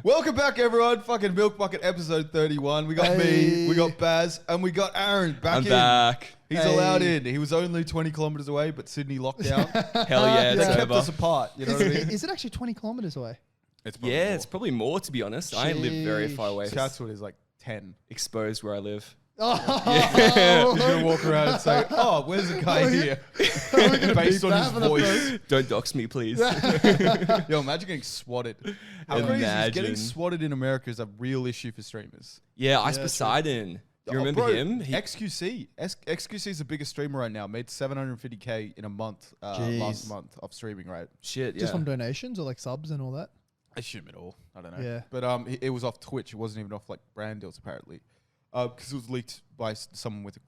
Welcome back, everyone. Fucking Milk Bucket episode 31. We got me, we got Baz, and we got Aaron back in. Back. He's allowed in. He was only 20 kilometers away, but Sydney locked down. Hell yeah, They it's kept over. us apart. You know what I mean? Is it actually 20 kilometers away? It's Yeah, it's probably more, to be honest. I live very far away. Chatswood is like 10. Exposed where I live. Oh, He's going to walk around and say, oh, where's the guy here? Based on his voice. Don't dox me, please. Yo, imagine getting swatted. How crazy is getting swatted in America is a real issue for streamers. Yeah, Ice Poseidon. You remember him? XQC. XQC is the biggest streamer right now. Made 750K in a month, last month of streaming, right? Shit, yeah. just from donations or like subs and all that? I assume it all. I don't know. Yeah. But it was off Twitch. It wasn't even off like brand deals apparently. Because it was leaked by someone with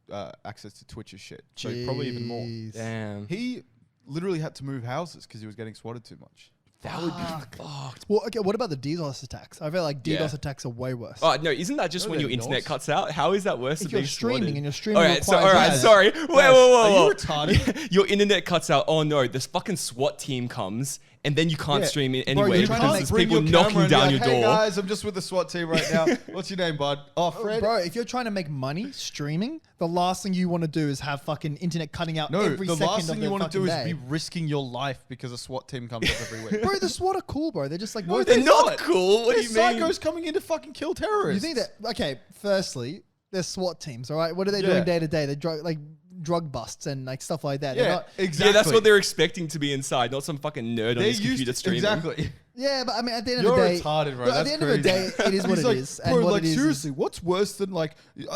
access to Twitch's shit. So probably even more. Damn. He literally had to move houses because he was getting swatted too much. That would be fucked. Well, okay, what about the DDoS attacks? I feel like DDoS attacks are way worse. Oh, no, isn't that just when your internet cuts out? How is that worse if than you're being streaming swatted? and you're streaming, Alright, sorry. Whoa. Are you retarded? Your internet cuts out. Oh no, this fucking SWAT team comes and then you can't stream it anyway because there's people knocking down your door. Hey guys, I'm just with the SWAT team right now. What's your name, bud? Oh, Fred. Bro, if you're trying to make money streaming, the last thing you want to do is have fucking internet cutting out every second of the fucking day. The last thing you want to do is be risking your life because a SWAT team comes up every week. Bro, the SWAT are cool, bro. They're just like... No, They're not cool. What do you mean? Psychos coming in to fucking kill terrorists. You think that... Okay, firstly, they're SWAT teams, all right? What are they doing day to day? They're drug busts and like stuff like that. Yeah, exactly. Yeah, that's what they're expecting to be inside, not some fucking nerd on his computer streaming. Exactly. Yeah, but I mean, at the end of the day... You're retarded, bro. At the end of the day, it is what it is. Bro, and what like, it is seriously, what's worse than like...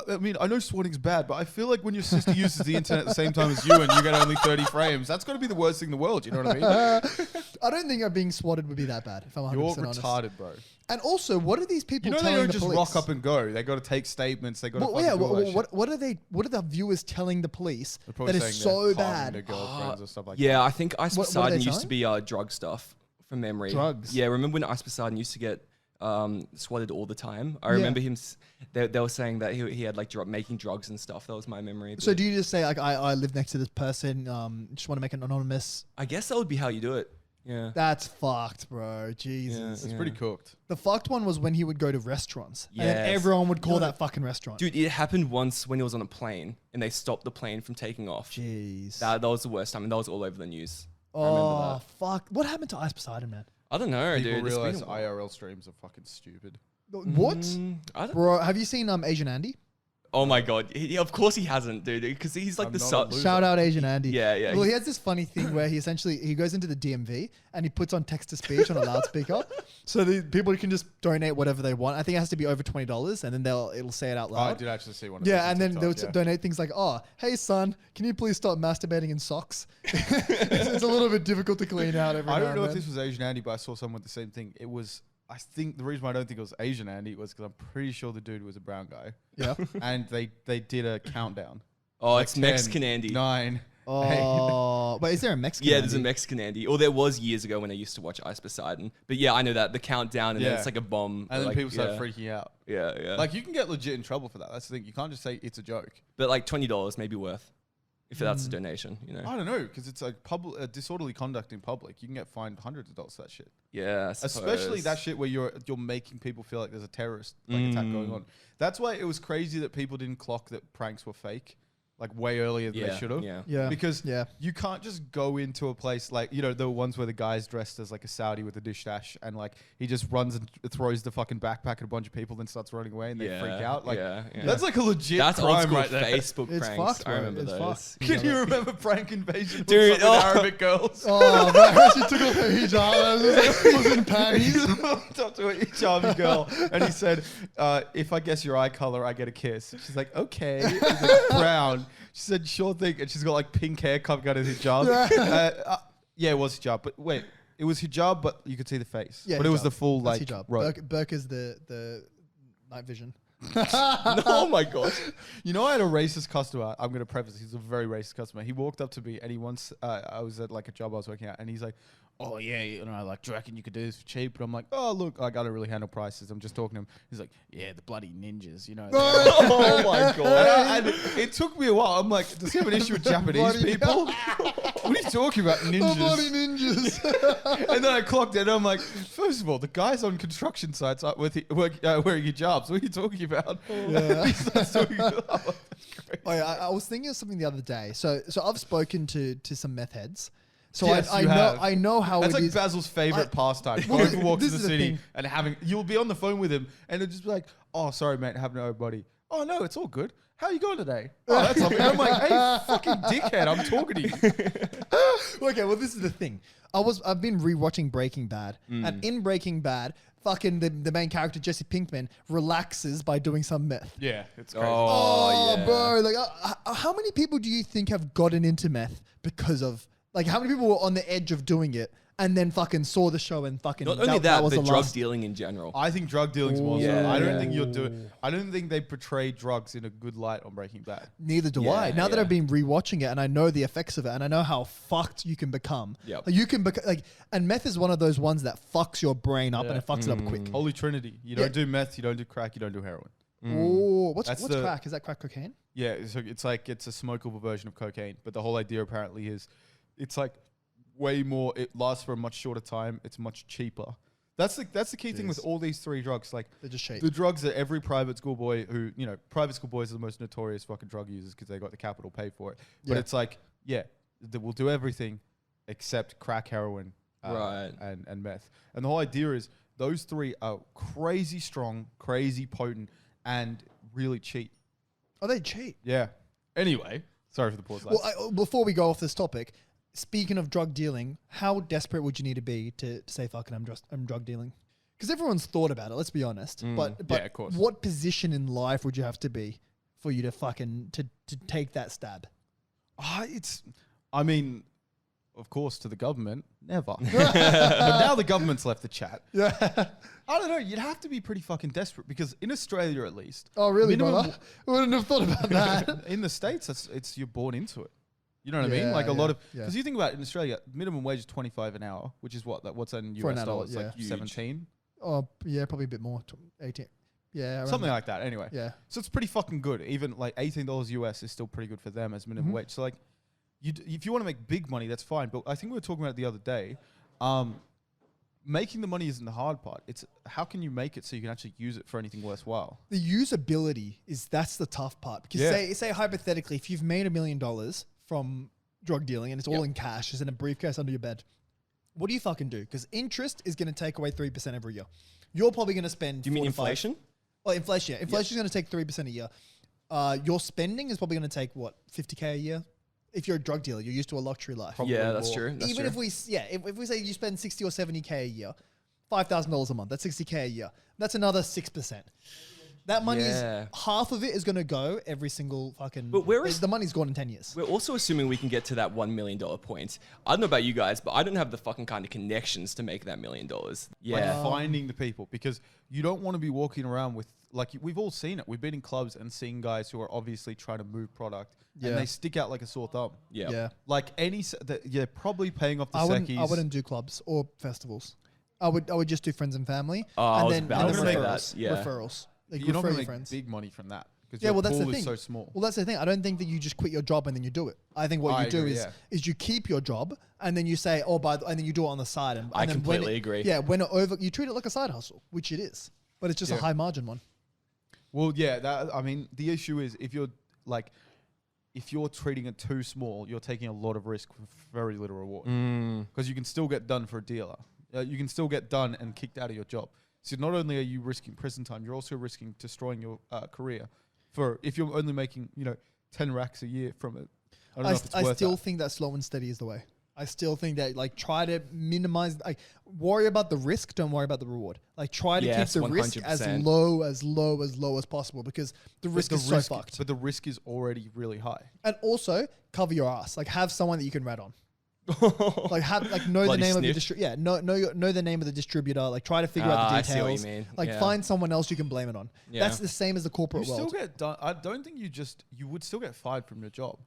I mean, I know swatting's bad, but I feel like when your sister uses the internet at the same time as you and you get only 30 frames, that's got to be the worst thing in the world, you know what I mean? I don't think being swatted would be that bad, if I'm 100% You're honest. retarded, bro. And also, what are these people You know telling they don't the just police? rock up and go. They got to take statements. They got to what are they? What are the viewers telling the police that is saying so they're bad? their girlfriends or stuff like Yeah, that. I think Ice What are Poseidon they used to be drug stuff from memory. Drugs? Yeah, remember when Ice Poseidon used to get swatted all the time? I remember him. They were saying that he had like making drugs and stuff. That was my memory. So do you just say like I live next to this person? Just want to make it anonymous. I guess that would be how you do it. Yeah. That's fucked, bro. Jesus. It's pretty cooked. The fucked one was when he would go to restaurants, and then Yes. everyone would call that fucking restaurant. Dude, it happened once when he was on a plane and they stopped the plane from taking off. Jeez. That was the worst time, and that was all over the news. I Oh remember that. fuck! What happened to Ice Poseidon, man? I don't know, People dude. It's realize been a while. IRL streams are fucking stupid. What, I don't. bro? Have you seen Asian Andy? Oh my god! Of course he hasn't, dude. Because he's like I'm the not a sub. loser. Shout out Asian Andy. Yeah. Well, he has this funny thing where he goes into the DMV and he puts on text to speech on a loudspeaker, so the people can just donate whatever they want. I think it has to be over $20, and then it'll say it out Oh, I loud. did actually see one of Yeah, those and on then they'll TikTok, donate things like, "Oh, hey son, can you please stop masturbating in socks?" it's a little bit difficult to clean out every I now don't know and if then. this was Asian Andy, but I saw someone with the same thing. It was, I think the reason why I don't think it was Asian Andy was because I'm pretty sure the dude was a brown guy. Yeah. And they did a countdown. Oh, Like it's 10, Mexican Andy. 9. Oh, but is there a Mexican? Yeah, there's a Andy? Mexican Andy. Or there was years ago when I used to watch Ice Poseidon. But yeah, I know that. The countdown and then it's like a bomb. And then like, people start freaking out. Yeah. Like, you can get legit in trouble for that. That's the thing. You can't just say it's a joke. But like $20 may be worth. If that's a donation, you know. I don't know, because it's like disorderly conduct in public. You can get fined hundreds of dollars for that shit. Yeah, Especially that shit where you're making people feel like there's a terrorist attack going on. That's why it was crazy that people didn't clock that pranks were fake. Like way earlier than they should have. Yeah. Because you can't just go into a place like, you know, the ones where the guy's dressed as like a Saudi with a dish dash and like he just runs and throws the fucking backpack at a bunch of people then starts running away and they freak out. Like that's like a legit that's crime old school right there. Facebook It's pranks. fucked, I bro. remember It's those. fucked. Can you remember prank invasion Dude, with Arabic girls? Oh, bro, she took off her hijab. It was in panties. Talked to a hijabi girl and he said, if I guess your eye color, I get a kiss. She's like, okay. He's like, brown. She said, sure thing. And she's got like pink hair coming out of his hijab. Yeah, it was hijab. But wait, it was hijab, but you could see the face. Yeah, but it was hijab. the full That's like hijab. robe. Burke is the night vision. Oh my god. You know, I had a racist customer. I'm going to preface. He's a very racist customer. He walked up to me and he once, I was at like a job I was working at and he's like, oh yeah, you know, like, do you reckon you could do this for cheap? But I'm like, oh look, I gotta really handle prices. I'm just talking to him. He's like, yeah, the bloody ninjas, you know. Oh my god! And it took me a while. I'm like, does he have an issue with Japanese people? What are you talking about, ninjas? Bloody ninjas. And then I clocked it, and I'm like, first of all, the guys on construction sites are wearing hijabs. What are you talking about? Yeah. He starts talking about, that's great. Oh, yeah, I was thinking of something the other day. So I've spoken to some meth heads. So Yes, I you know have. I know how That's it like is. Basil's favorite pastime. Well, Going for walks in this the is the city thing. and you'll be on the phone with him, and it'll just be like, oh, sorry, mate, have no buddy. Oh, no, it's all good. How are you going today? Oh, that's something. I'm like, hey, fucking dickhead, I'm talking to you. Okay, well, this is the thing. I've been rewatching Breaking Bad, and in Breaking Bad, fucking the main character Jesse Pinkman relaxes by doing some meth. Yeah, it's crazy. Oh, yeah. bro! Like, how many people do you think have gotten into meth because of? Like, how many people were on the edge of doing it and then fucking saw the show and fucking Not only that, was but the drug last. dealing in general. I think drug dealing's more so. Yeah, I don't yeah. think you're doing. I don't think they portray drugs in a good light on Breaking Bad. Neither do Yeah, I. Now that yeah. I've been rewatching it and I know the effects of it and I know how fucked you can become. Yep. Like, you can and meth is one of those ones that fucks your brain up Yeah. and it fucks it up quick. Holy Trinity. You don't do meth, you don't do crack, you don't do heroin. Oh, what's That's crack? Is that crack cocaine? Yeah, so it's like it's a smokable version of cocaine, but the whole idea apparently is it's like way more. It lasts for a much shorter time. It's much cheaper. That's the key thing with all these three drugs. Like They're just cheap. the drugs that every private school boy who private school boys are the most notorious fucking drug users because they got the capital paid for it. But Yeah. it's like we'll do everything except crack, heroin, Right. and meth. And the whole idea is those three are crazy strong, crazy potent, and really cheap. Oh, they cheap. Yeah. Anyway, sorry for the pause. lads. Well, before we go off this topic, speaking of drug dealing, how desperate would you need to be to say, "Fucking, I'm drug dealing"? Because everyone's thought about it. Let's be honest. But Yeah, of course. what position in life would you have to be for you to fucking to take that stab? I mean, of course, to the government, never. But now the government's left the chat. Yeah. I don't know. You'd have to be pretty fucking desperate because in Australia, at least. Oh, really, minimum- brother? I wouldn't have thought about that. In the States, it's you're born into it. You know what I mean? Yeah, Like a lot of yeah. because you think about it in Australia, minimum wage is 25 an hour, which is what's that in For an US adult, dollars? Like yeah. 17, Oh, yeah, probably a bit more. 18. Yeah. around something there. like that. Anyway, Yeah. so it's pretty fucking good. Even like $18 US is still pretty good for them as minimum wage. So like, if you want to make big money, that's fine. But I think we were talking about it the other day. Making the money isn't the hard part. It's how can you make it so you can actually use it for anything worthwhile. The usability that's the tough part. Because Yeah. say hypothetically, if you've made $1 million from drug dealing and it's all in cash, it's in a briefcase under your bed, what do you fucking do? Because interest is going to take away 3% every year. You're probably going to spend. Do you mean 4 to 5 inflation? Oh, inflation. Yeah. Inflation is going to take 3% a year. Your spending is probably going to take what, 50K a year? If you're a drug dealer, you're used to a luxury life. Probably Yeah, that's more. true. That's Even true. if we say you spend 60 or 70K a year, $5,000 a month, that's 60K a year. That's another 6%. That money Yeah. is half of it is going to go every single fucking. But where is- the money's gone in 10 years? We're also assuming we can get to that $1 million point. I don't know about you guys, but I don't have the fucking kind of connections to make that $1 million. Yeah. Like finding the people because you don't want to be walking around with like we've all seen it. We've been in clubs and seen guys who are obviously trying to move product Yeah. and they stick out like a sore thumb. Yeah. Yeah. Like you're probably paying off the I seckies. wouldn't do clubs or festivals. I would just do friends and family. Oh, I and was then, about and to then say referrals. that, yeah. Referrals. Like You're not refer going to your make friends. big money from that because Yeah, your well, that's the pool thing. is so small. Well, that's the thing. I don't think that you just quit your job and then you do it. I think what I you do agree, is yeah. is you keep your job and then you say, and then you do it on the side. And I then when completely it- agree. Yeah, when it you treat it like a side hustle, which it is, but it's just a Yeah. high margin one. Well, yeah, I mean, the issue is if you're treating it too small, you're taking a lot of risk for very little reward because you can still get done for a dealer. You can still get done and kicked out of your job. So not only are you risking prison time, you're also risking destroying your career. For if you're only making 10 racks a year from it, I don't know if it's I worth still that. think that slow and steady is the way. I still think that try to minimize, worry about the risk, don't worry about the reward. Try to Yes, keep the risk as 100%. low as possible because the risk is so fucked. But the risk is already really high. And also cover your ass. Have someone that you can rat on. Know the Bloody name of the snitch. distributor. Yeah, know the name of the distributor. Try to figure out the I see what you details. mean. Yeah. Find someone else you can blame it on. Yeah. That's the same as the corporate You still world. get done. I don't think you would still get fired from your job.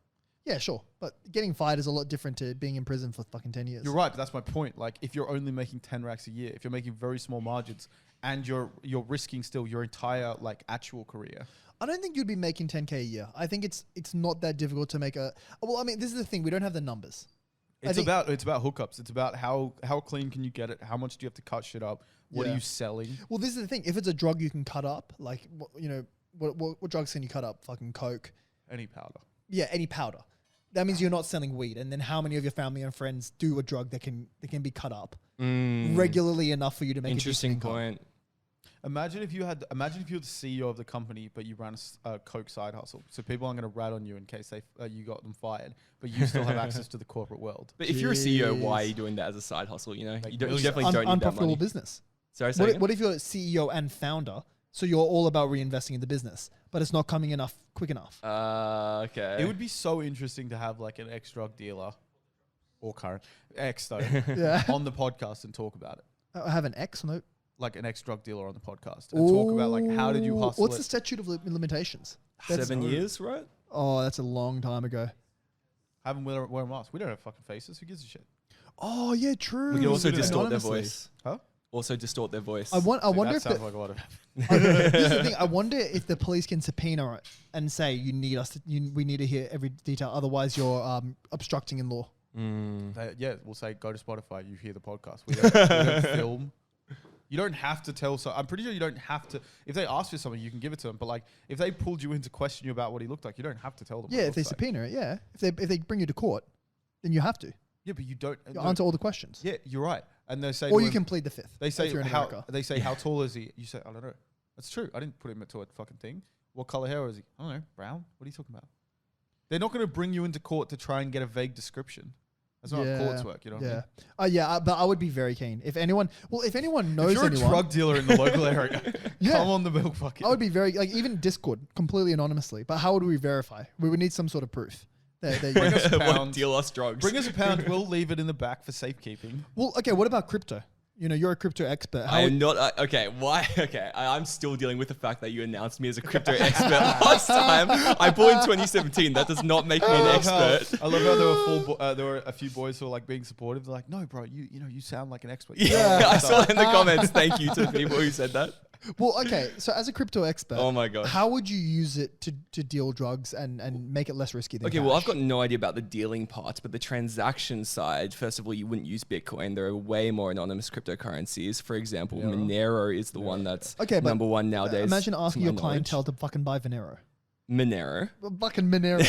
Yeah, sure. But getting fired is a lot different to being in prison for fucking 10 years. You're right, but that's my point. Like, if you're only making 10 racks a year, if you're making very small margins, and you're risking still your entire like actual career. I don't think you'd be making 10K a year. I think it's not that difficult to make a. Well, I mean, this is the thing. We don't have the numbers. It's about hookups. It's about how clean can you get it? How much do you have to cut shit up? What are you selling? Well, this is the thing. If it's a drug you can cut up, like what drugs can you cut up? Fucking coke. Any powder. Yeah, any powder. That means you're not selling weed. And then how many of your family and friends do a drug that can be cut up regularly enough for you to make interesting point. Imagine if you're the CEO of the company, but you run a coke side hustle. So people aren't going to rat on you in case you got them fired, but you still have access to the corporate world. But if you're a CEO, why are you doing that as a side hustle? You know, you definitely don't need that money. Unprofitable business. Sorry, what if you're a CEO and founder? So you're all about reinvesting in the business, but it's not coming quick enough. Okay. It would be so interesting to have like an ex-drug dealer or current ex though on the podcast and talk about it. I have an ex, no. Like an ex-drug dealer on the podcast and talk about like how did you hustle What's the statute of limitations? 7 years, right? Oh, that's a long time ago. Have them wear a mask. We don't have fucking faces. Who gives a shit? Oh, yeah, true. We can also distort their Anonymously. voice. Huh? Also distort their voice. I wonder that if sounds like a lot of. this is the thing. I wonder if the police can subpoena it and say we need to hear every detail, otherwise you're obstructing in law. We'll say go to Spotify. You hear the podcast. We don't film. You don't have to tell. So I'm pretty sure you don't have to. If they ask for something, you can give it to them. But like, if they pulled you in to question you about what he looked like, you don't have to tell them. Yeah, if they subpoena it, yeah. If they bring you to court, then you have to. Yeah, but you don't answer all the questions. Yeah, you're right. And they say, or you can plead the fifth. They say how tall is he? You say, I don't know. That's true. I didn't put him into a fucking thing. What color hair is he? I don't know. Brown. What are you talking about? They're not going to bring you into court to try and get a vague description. That's not how courts work. You know what I mean? But I would be very keen. If anyone knows if you're anyone, a drug dealer in the local area, come on the milk bucket. I would be even Discord completely anonymously. But how would we verify? We would need some sort of proof. Bring us a pound. Deal us drugs. Bring us a pound. We'll leave it in the back for safekeeping. Well, okay. What about crypto? You know, you're a crypto expert. I am not. Okay, why? Okay, I'm still dealing with the fact that you announced me as a crypto expert last time. I bought in 2017. That does not make me an expert. I love how there were a few boys who were like being supportive. They're like, "No, bro, you sound like an expert." Yeah, I saw in the comments. Thank you to the people who said that. Well, okay. So as a crypto expert, oh my god, how would you use it to deal drugs and make it less risky than cash? Well, I've got no idea about the dealing parts, but the transaction side, first of all, you wouldn't use Bitcoin. There are way more anonymous cryptocurrencies. For example, Monero is the one that's number one nowadays. Imagine asking your clientele to fucking buy Monero. Fucking Monero.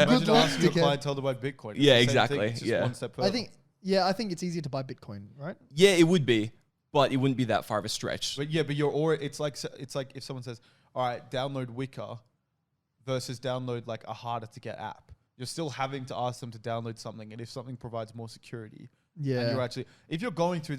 Imagine asking your clientele to buy Bitcoin. Yeah, exactly. One step further. I think it's easier to buy Bitcoin, right? Yeah, it would be. But it wouldn't be that far of a stretch. But you're already, it's like if someone says, all right, download Wicker versus download like a harder to get app. You're still having to ask them to download something. And if something provides more security, and you're actually, if you're going through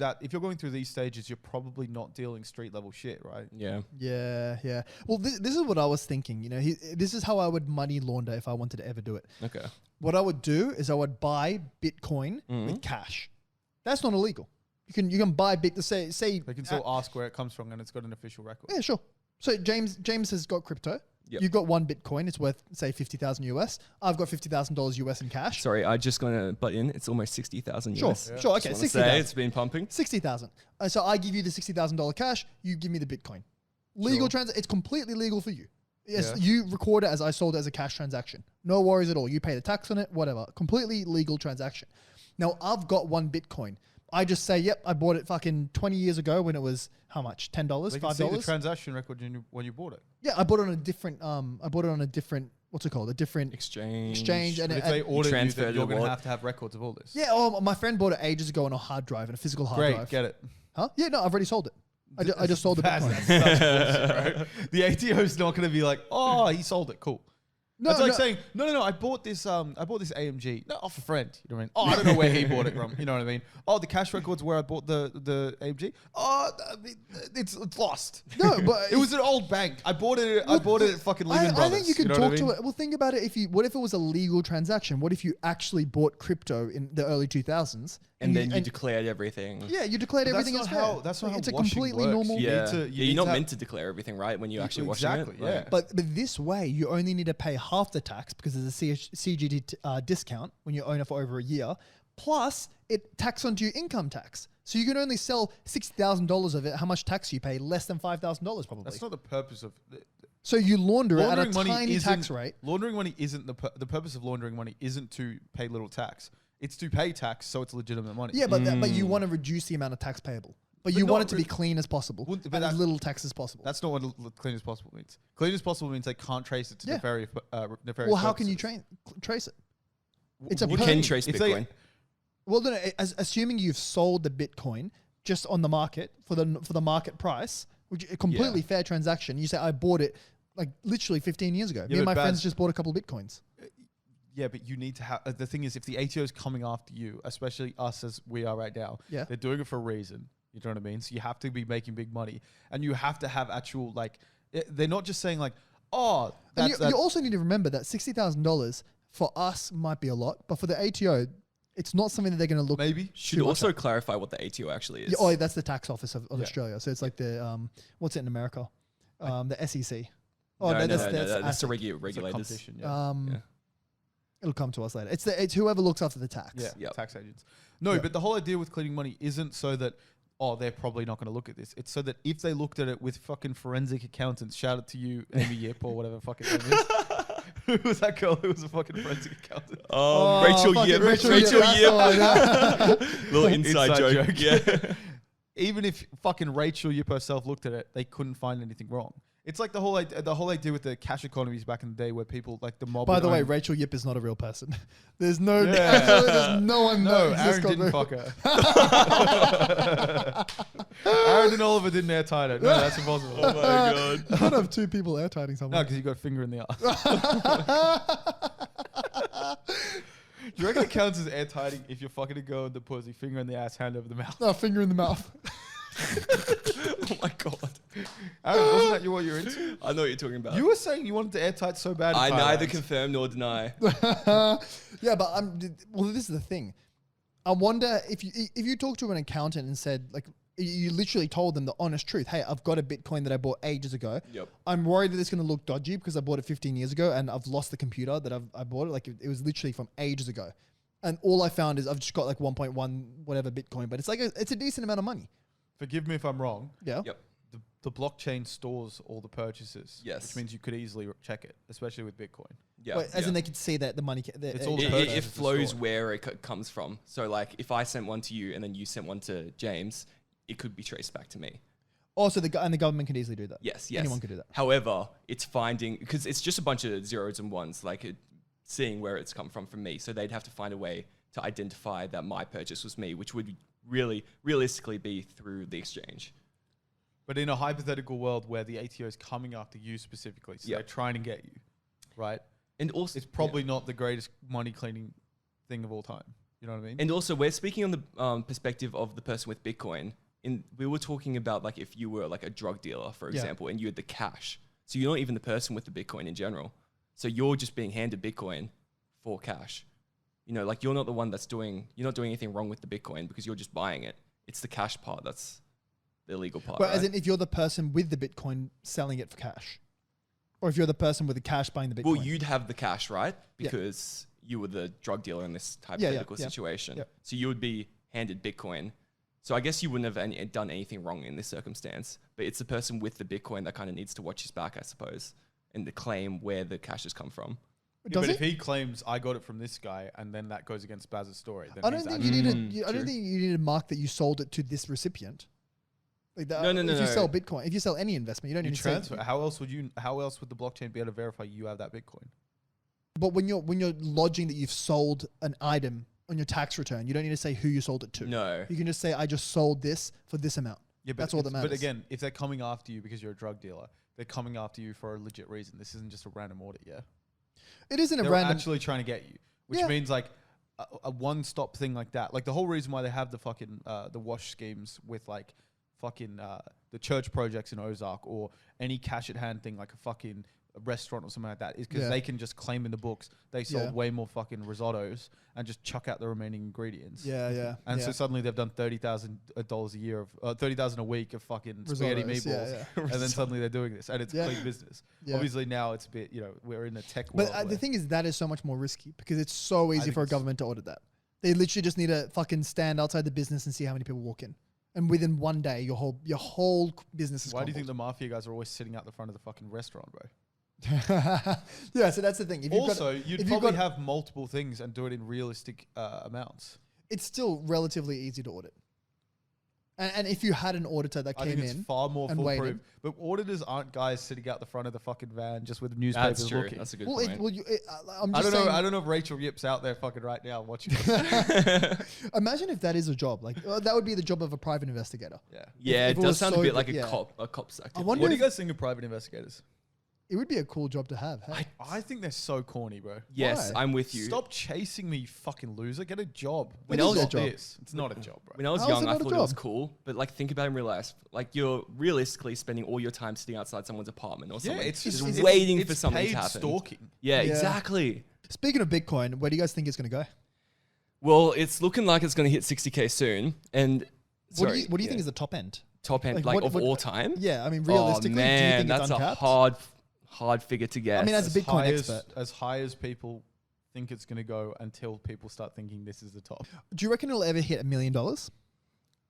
these stages, you're probably not dealing street level shit, right? Yeah. Yeah. Well, this is what I was thinking. You know, this is how I would money launder if I wanted to ever do it. Okay. What I would do is I would buy Bitcoin with cash. That's not illegal. You can buy say they can still ask where it comes from and it's got an official record. Yeah, sure. So James has got crypto. Yep. You've got one Bitcoin. It's worth say $50,000 US. I've got $50,000 US in cash. Sorry, I just gonna butt in. It's almost 60,000 US. Sure. Okay, 60,000. It's been pumping. 60,000. So I give you the $60,000 cash. You give me the Bitcoin. Legal It's completely legal for you. Yes, you record it as I sold it as a cash transaction. No worries at all. You pay the tax on it, whatever. Completely legal transaction. Now I've got one Bitcoin. I just say, yep, I bought it fucking 20 years ago when it was how much? $10, $5. They can see the transaction record when you bought it. Yeah, I bought it on a different. What's it called? A different exchange. And if they order you, then you're going to have records of all this. Yeah. Oh, my friend bought it ages ago on a hard drive, on a physical hard drive. Great, get it. Huh? Yeah. No, I've already sold it. I just sold the Bitcoin. That's such bullshit, bro. The ATO is not going to be like, oh, he sold it. Cool. No, it's like saying, no, I bought this AMG. No, off a friend. You know what I mean? Oh, I don't know where he bought it from. You know what I mean? Oh, the cash record's where I bought the AMG. Oh, it's lost. No, but it was an old bank. I bought it at fucking Lehman Brothers. I think you can talk to it. Well, think about it. What if it was a legal transaction? What if you actually bought crypto in the early 2000s And then you declared everything. Yeah, you declared everything as fair. That's not how it's a washing completely works. normal. You're not meant to declare everything, right? When you actually washing it. Exactly, yeah. But this way, you only need to pay half the tax because there's a CGT discount when you own it for over a year. Plus, it tax onto your income tax. So you can only sell $60,000 of it. How much tax you pay? Less than $5,000 probably. That's not the purpose of... So you launder it at a money tiny tax rate. Laundering money isn't the purpose of laundering money isn't to pay little tax. It's to pay tax so it's legitimate money. Yeah, but you want to reduce the amount of tax payable. But you want it to be clean as possible. But as little tax as possible. That's not what clean as possible means. Clean as possible means they can't trace it to nefarious Well, how can you trace it? It's you can trace Bitcoin. Well, no, assuming you've sold the Bitcoin just on the market for the market price, which is a completely fair transaction. You say, I bought it like literally 15 years ago. Me and my friends just bought a couple of Bitcoins. Yeah, but you need to have... the thing is, if the ATO is coming after you, especially us as we are right now, they're doing it for a reason. You know what I mean? So you have to be making big money. And you have to have actual, like... they're not just saying like, oh... And you also need to remember that $60,000 for us might be a lot, but for the ATO... It's not something that they're going to look. Maybe should also clarify what the ATO actually is. Yeah, that's the tax office of Australia. So it's like the what's it in America? The SEC. Oh, no, that's the regulators. It'll come to us later. It's whoever looks after the tax. Yeah, tax agents. No, but the whole idea with cleaning money isn't so that they're probably not going to look at this. It's so that if they looked at it with fucking forensic accountants, shout out to you, Amy Yip or whatever fucking name is. Who was that girl who was a fucking forensic accountant? Rachel Yip. Rachel Yip. Little inside joke. Yeah. Even if fucking Rachel Yip herself looked at it, they couldn't find anything wrong. It's like the whole idea with the cash economies back in the day where people like the mob... By the way, Rachel Yip is not a real person. There's no... there's no one... No, Aaron didn't fuck her. Aaron and Oliver didn't airtight it. No, that's impossible. Oh my God. I don't have two people airtighting someone. No, because you got a finger in the ass. Do you reckon it counts as airtighting if you're fucking a girl and the pussy, finger in the ass, hand over the mouth? No, finger in the mouth. Oh my God. Aaron, wasn't that what you're into? I know what you're talking about. You were saying you wanted to airtight so bad. I neither confirm nor deny. Yeah, but this is the thing. I wonder if you talk to an accountant and said, like, you literally told them the honest truth. Hey, I've got a Bitcoin that I bought ages ago. Yep. I'm worried that it's going to look dodgy because I bought it 15 years ago and I've lost the computer that I bought it. Like it was literally from ages ago. And all I found is I've just got like 1.1 whatever Bitcoin, but it's like it's a decent amount of money. Forgive me if I'm wrong. Yeah. Yep. The blockchain stores all the purchases. Yes. Which means you could easily check it, especially with Bitcoin. Yeah. Wait, as in they could see that the money... It's all it flows where it comes from. So like if I sent one to you and then you sent one to James, it could be traced back to me. Also, the government can easily do that. Yes. Anyone could do that. However, it's finding... Because it's just a bunch of zeros and ones, like seeing where it's come from me. So they'd have to find a way to identify that my purchase was me, which would really realistically be through the exchange. But in a hypothetical world where the ATO is coming after you specifically, so they're trying to get you, right? And also, it's probably not the greatest money cleaning thing of all time. You know what I mean? And also, we're speaking on the perspective of the person with Bitcoin. We were talking about like if you were like a drug dealer, for example, and you had the cash. So you're not even the person with the Bitcoin in general. So you're just being handed Bitcoin for cash. You know, like you're not the one you're not doing anything wrong with the Bitcoin because you're just buying it. It's the cash part that's the illegal part. But as in if you're the person with the Bitcoin selling it for cash, or if you're the person with the cash buying the Bitcoin. Well, you'd have the cash, right? Because you were the drug dealer in this hypothetical situation. Yeah. So you would be handed Bitcoin. So I guess you wouldn't have done anything wrong in this circumstance. But it's the person with the Bitcoin that kind of needs to watch his back, I suppose, and to claim where the cash has come from. But if he claims I got it from this guy, and then that goes against Baz's story, then I don't think you need to mark that you sold it to this recipient. Like that, no. If you sell Bitcoin, if you sell any investment, you don't need to transfer. How else would the blockchain be able to verify you have that Bitcoin? But when you're lodging that you've sold an item on your tax return, you don't need to say who you sold it to. No. You can just say I just sold this for this amount. Yeah, that's all that matters. But again, if they're coming after you because you're a drug dealer, they're coming after you for a legit reason. This isn't just a random audit, yeah? It isn't they're random. Actually trying to get you, which means like a one-stop thing like that. Like the whole reason why they have the fucking the wash schemes with like fucking the church projects in Ozark or any cash at hand thing like a fucking restaurant or something like that is because they can just claim in the books they sold way more fucking risottos and just chuck out the remaining ingredients. And so suddenly they've done $30,000 a year of $30,000 a week of fucking spaghetti meatballs, and then suddenly they're doing this, and it's a clean business. Obviously now it's a bit, we're in the tech world. But the thing is, that is so much more risky because it's so easy for a government to audit that. They literally just need to fucking stand outside the business and see how many people walk in. And within one day, your whole business is Why crumbled. do you think the mafia guys are always sitting out the front of the fucking restaurant, bro? Yeah, so that's the thing. You'd probably have multiple things and do it in realistic amounts. It's still relatively easy to audit. And if you had an auditor that came it's in far more and foolproof. waited. But auditors aren't guys sitting out the front of the fucking van just with newspapers That's true. looking. That's a good point. I'm I just don't know. saying, I don't know if Rachel Yip's out there fucking right now watching this. imagine if that is a job. Like that would be the job of a private investigator. Yeah, If it was does sound so a bit good, like a cop's I activity. wonder What do you if guys think of private investigators? it would be a cool job to have. Hey? I think they're so corny, bro. Yes, Why? I'm with you. Stop chasing me, you fucking loser. Get a job. When It I is was a job. It's not a job, bro. When I was How is young, it I not a thought it was job? cool. But like, think about it in real life. Like, you're realistically spending all your time sitting outside someone's apartment or something. it's just waiting for something paid to happen. stalking. Yeah, Yeah. exactly. Speaking of Bitcoin, where do you guys think it's going to go? Well, it's looking like it's going to hit 60K soon. And What do you think is the top end? top end, like, of all time? Yeah, I mean, realistically, oh, man, do you think that's it's uncapped? a hard figure to guess. I mean, as a Bitcoin expert, as high as people think it's going to go until people start thinking this is the top. do you reckon it'll ever hit $1 million?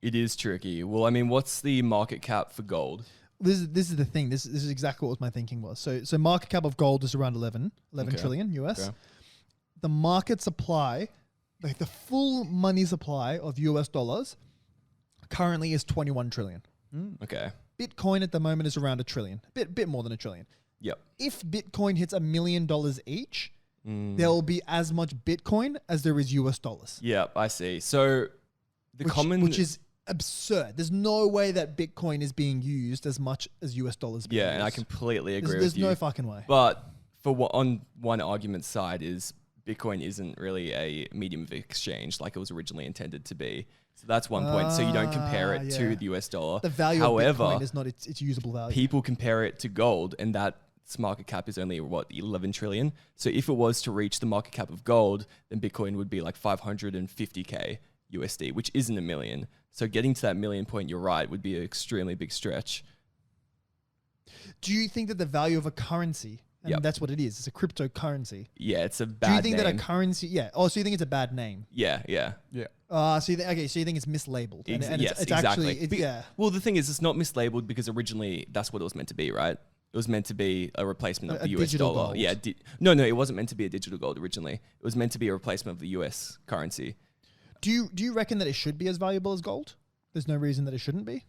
it is tricky. Well, I mean, what's the market cap for gold? This is the thing. This is exactly what my thinking was. So market cap of gold is around 11 Okay. trillion US. Okay. The market supply, like the full money supply of US dollars, currently is 21 trillion. Okay. Bitcoin at the moment is around $1 trillion, bit more than $1 trillion. Yep. If Bitcoin hits $1 million each, there will be as much Bitcoin as there is US dollars. Yep, I see. So which is absurd. There's no way that Bitcoin is being used as much as US dollars. Being and I used. completely agree There's with you. no fucking way. But on one argument side is Bitcoin isn't really a medium of exchange like it was originally intended to be. So that's one point. So you don't compare it to the US dollar. The value However, of Bitcoin is not its usable value. people compare it to gold, and that market cap is only 11 trillion. So if it was to reach the market cap of gold, then Bitcoin would be like 550k USD, which isn't $1 million. So getting to that $1 million point, you're right, would be an extremely big stretch. Do you think that the value of a currency, and Yep. that's what it is, it's a cryptocurrency. Yeah, it's a Do bad you think name. that a currency, so you think it's a bad name? Yeah. So you think it's mislabeled. And Yes, it's exactly. actually, Well, the thing is, it's not mislabeled because originally that's what it was meant to be, right? It was meant to be a replacement of A the US digital dollar. gold. Yeah. No, it wasn't meant to be a digital gold originally. It was meant to be a replacement of the US currency. Do you reckon that it should be as valuable as gold? There's no reason that it shouldn't be.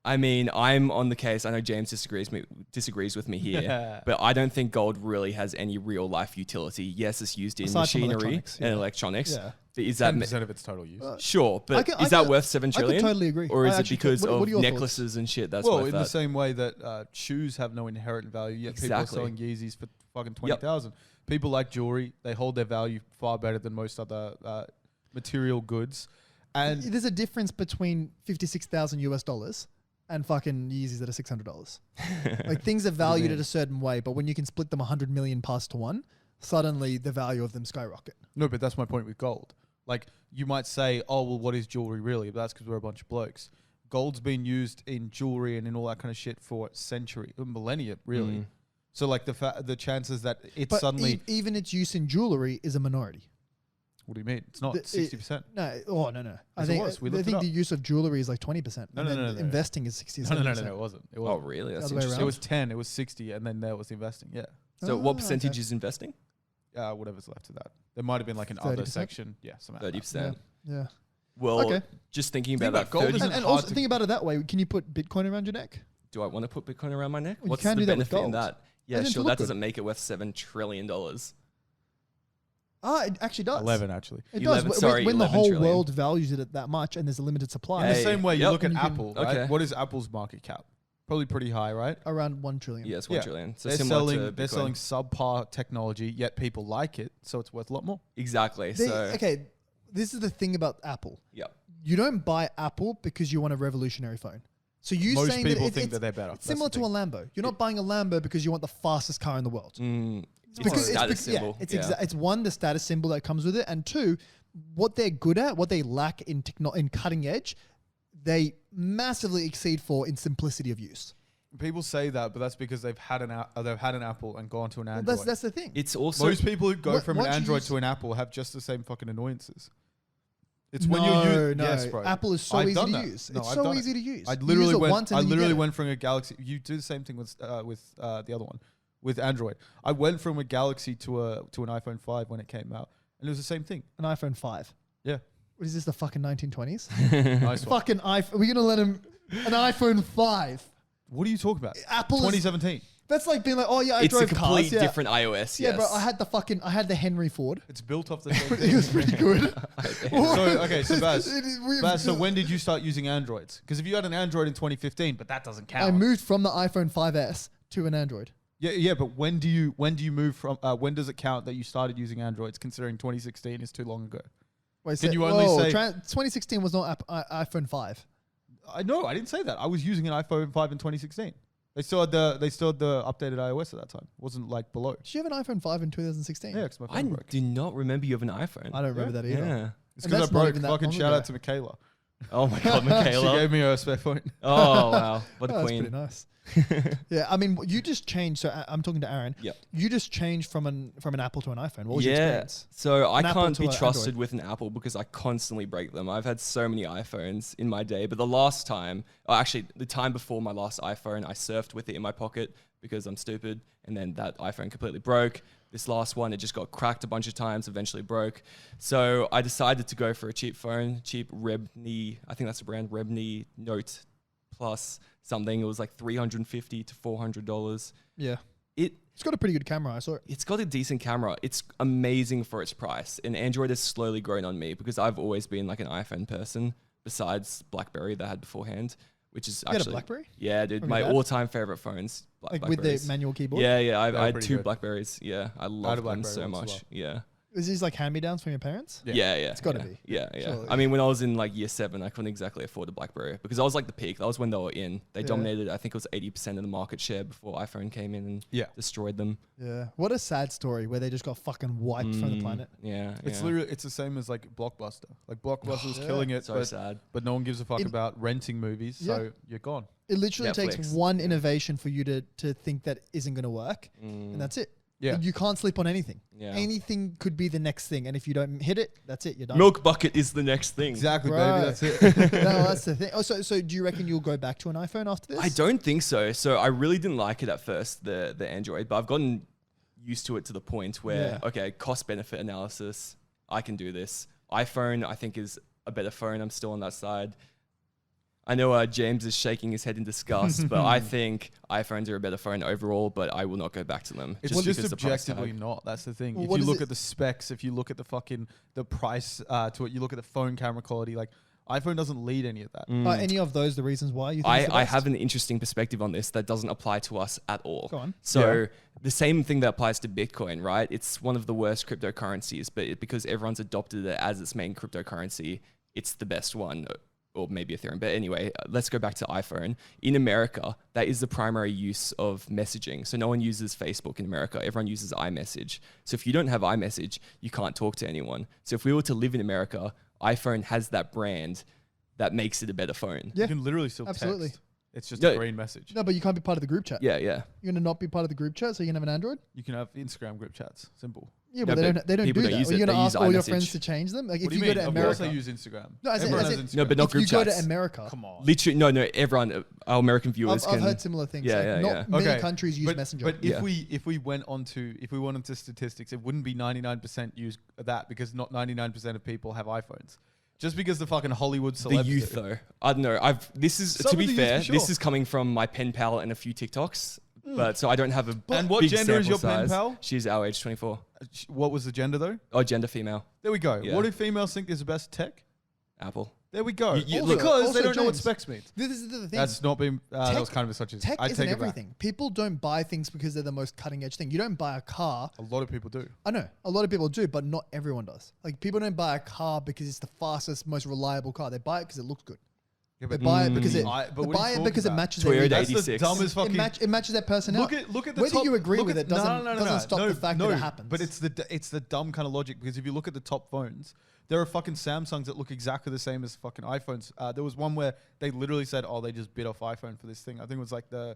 I mean, I'm on the case. I know James disagrees with me here, but I don't think gold really has any real life utility. Yes, it's used in Aside from machinery electronics, and yeah. electronics. Yeah. But is that 10% of its total use. sure? But I is that could- worth 7 I could trillion? totally agree. Or I is it actually could. because What of are your thoughts? necklaces and shit? That's Well, worth in that. the same way that shoes have no inherent value, yet people are Exactly. selling Yeezys for fucking 20,000. People like jewelry; they hold their value far better than most other material goods. And There's a difference between 56,000 US dollars and fucking Yeezys that are $600. Like things are valued at a certain way, but when you can split them 100 million past to one, suddenly the value of them skyrocket. no, but that's my point with gold. Like you might say, "Oh, well, what is jewelry really?" But that's because we're a bunch of blokes. Gold's been used in jewelry and in all that kind of shit for millennia, really. So like the chances that it's But suddenly, even its use in jewelry is a minority. what do you mean? It's not The- 60%. No, no. I Yes, it think was. We I looked it think up. the use of jewelry is like 20%. No, and no, then no. investing is 60 or No, 70%. it wasn't. It Oh, wasn't. really? That's Other way interesting. It was 10. It was 60, and then there was the investing. Yeah, So Oh, what percentage okay. is investing? whatever's left of that. There might have been like an other 30%? section. Yeah, something like that. 30%. Yeah. Well, Okay. just thinking Think about about that, gold 30 isn't And hard also to- think about it that way. Can you put Bitcoin around your neck? do I want to put Bitcoin around my neck? Well, you What's can the do that with benefit in gold. that? Yeah, And sure. to That look good. doesn't make it worth $7 trillion. It actually does. 11 actually. It 11, does. sorry, When the 11 whole trillion. world values it at that much and there's a limited supply, In the Hey, same way, you yep. look at You can- Apple, right? Okay. What is Apple's market cap? Probably pretty high, right? around 1 trillion. Yes, 1 trillion. So they're similar selling to they're Bitcoin. selling subpar technology, yet people like it, so it's worth a lot more. Exactly. They- So okay, this is the thing about Apple. yep. you don't buy Apple because you want a revolutionary phone. So you Most saying people that think that they're better. It's similar to a Lambo. You're not buying a Lambo because you want the fastest car in the world. It's a status symbol. It's one, the status symbol that comes with it, and two, what they're good at, what they lack in in cutting edge, they massively exceed for in simplicity of use. People say that, but that's because they've had an Apple and gone to an Android. That's the thing. It's also most people who go from an Android to an Apple have just the same fucking annoyances. It's when you use yes, bro. Apple is so easy to use. No, it's so easy to use. I literally went from a Galaxy. You do the same thing with the other one, with Android. I went from a Galaxy to an iPhone 5 when it came out, and it was the same thing. An iPhone 5. Yeah. What is this? The fucking 1920s? Nice one. Fucking iPhone. We're gonna let him an iPhone 5. What are you talking about? Apple 2017. That's like being like, oh yeah, I it's drove a complete cars. Yeah. different iOS. Yeah, yes. bro. I had the Henry Ford. It's built off the same It was thing. pretty good. so Baz, so when did you start using Androids? Because if you had an Android in 2015, but that doesn't count. I moved from the iPhone 5S to an Android. Yeah, but when do you move from? When does it count that you started using Androids? Considering 2016 is too long ago. Wait, Can you only say 2016 was not iPhone 5? I didn't say that. I was using an iPhone 5 in 2016. They still had the updated iOS at that time. It wasn't like below. Did you have an iPhone 5 in 2016? Yeah, because my I phone broke. do not remember you have an iPhone. I don't remember that either. Yeah. It's And because I that's not broke. even that Fucking long shout ago. out to Michaela. Oh my god, She Michaela. gave me a spare phone. Oh wow, what a That's queen. pretty nice. Yeah, I mean, you just changed. So I'm talking to Aaron. Yep. You just changed from an Apple to an iPhone. What was your experience? So I An Apple can't to be a trusted Android. with an Apple because I constantly break them. I've had so many iPhones in my day, but the last time, actually the time before my last iPhone, I surfed with it in my pocket because I'm stupid, and then that iPhone completely broke. This last one, it just got cracked a bunch of times, eventually broke. So I decided to go for a cheap phone, cheap Rebni, I think that's the brand, Rebni Note Plus something. It was like $350 to $400. Yeah. It's got a pretty good camera. I saw it. It's got a decent camera. It's amazing for its price. And Android has slowly grown on me because I've always been like an iPhone person besides BlackBerry that I had beforehand, which is You had actually... a BlackBerry? Yeah, dude. From My your dad? all-time favorite phones. Like with the BlackBerries. manual keyboard? Yeah. I had pretty two good. BlackBerries. Yeah, I had a love them BlackBerry so once as much. well. Yeah. Is these like hand-me-downs from your parents? Yeah. It's gotta be. Yeah. Surely. I mean, when I was in like year 7, I couldn't exactly afford a BlackBerry because I was like the peak. That was when they were in. They dominated, I think it was 80% of the market share before iPhone came in and destroyed them. Yeah. What a sad story where they just got fucking wiped from the planet. Yeah. It's literally the same as like Blockbuster. Like Blockbuster was killing it, So sad. but no one gives a fuck about renting movies, so you're gone. It literally Netflix. takes one innovation for you to think that isn't going to work, and that's it. Yeah. You can't sleep on anything. Yeah. Anything could be the next thing, and if you don't hit it, that's it. You're done. Milk bucket is the next thing. Exactly, Right. baby. That's it. No, that's the thing. Oh, so do you reckon you'll go back to an iPhone after this? I don't think so. So I really didn't like it at first, the Android, but I've gotten used to it to the point where, okay, cost benefit analysis, I can do this. iPhone, I think, is a better phone. I'm still on that side. I know James is shaking his head in disgust, but I think iPhones are a better phone overall, but I will not go back to them. It's because just the price objectively tag. not. That's the thing. Well, If what you is look it- at the specs, if you look at the price to it, you look at the phone camera quality, like iPhone doesn't lead any of that. Mm. Any of those the reasons why you think it's the I best? have an interesting perspective on this that doesn't apply to us at all. Go on. So the same thing that applies to Bitcoin, right? It's one of the worst cryptocurrencies, but because everyone's adopted it as its main cryptocurrency, it's the best one. Or maybe Ethereum. But anyway, let's go back to iPhone. In America, that is the primary use of messaging. So no one uses Facebook in America. Everyone uses iMessage. So if you don't have iMessage, you can't talk to anyone. So if we were to live in America, iPhone has that brand that makes it a better phone. Yeah, You can literally still absolutely. text. It's just No. a green message. No, but you can't be part of the group chat. Yeah. You're gonna not be part of the group chat, so you can have an Android. You can have Instagram group chats. Simple. Yeah, but No, they don't people do don't that. use Are you it. gonna They ask use all your iMessage. friends to change them? Like What if do you you go mean? to Of course America, I use Instagram. No, as in- Everyone as has in- Instagram. No, but not if group you go to chats. America, Come on. Literally, no, everyone, our American viewers I've can. heard similar things. Yeah, like yeah, not yeah. many countries use but, Messenger. But if Yeah. if we went onto statistics, it wouldn't be 99% use that because not 99% of people have iPhones. Just because the fucking Hollywood celebs The youth, do. though. I don't know. This is, Some to of be the youth, fair, for this sure. is coming from my pen pal and a few TikToks. But so I don't have a And what big gender is sample your pen size. pal? She's our age, 24. What was the gender though? Oh, gender female. There we go. Yeah. What do females think is the best tech? Apple. There we go. look, Because they also, don't know what James, specs means. This is the thing. That's not been. That Tech- was kind of such a. Tech I isn't take it back. everything. People don't buy things because they're the most cutting edge thing. You don't buy a car. A lot of people do. I know a lot of people do, but not everyone does. Like people don't buy a car because it's the fastest, most reliable car. They buy it because it looks good. Yeah, They buy it because it. but They what are buy you it because it talking about? matches their Toyota image. That's the 86. dumbest fucking. It matches their personality. Look at the Whether top. you agree look with at- it doesn't stop no, the fact no, that it happens. But it's the dumb kind of logic because if you look at the top phones, there are fucking Samsungs that look exactly the same as fucking iPhones. There was one where they literally said, "Oh, they just bid off iPhone for this thing." I think it was like the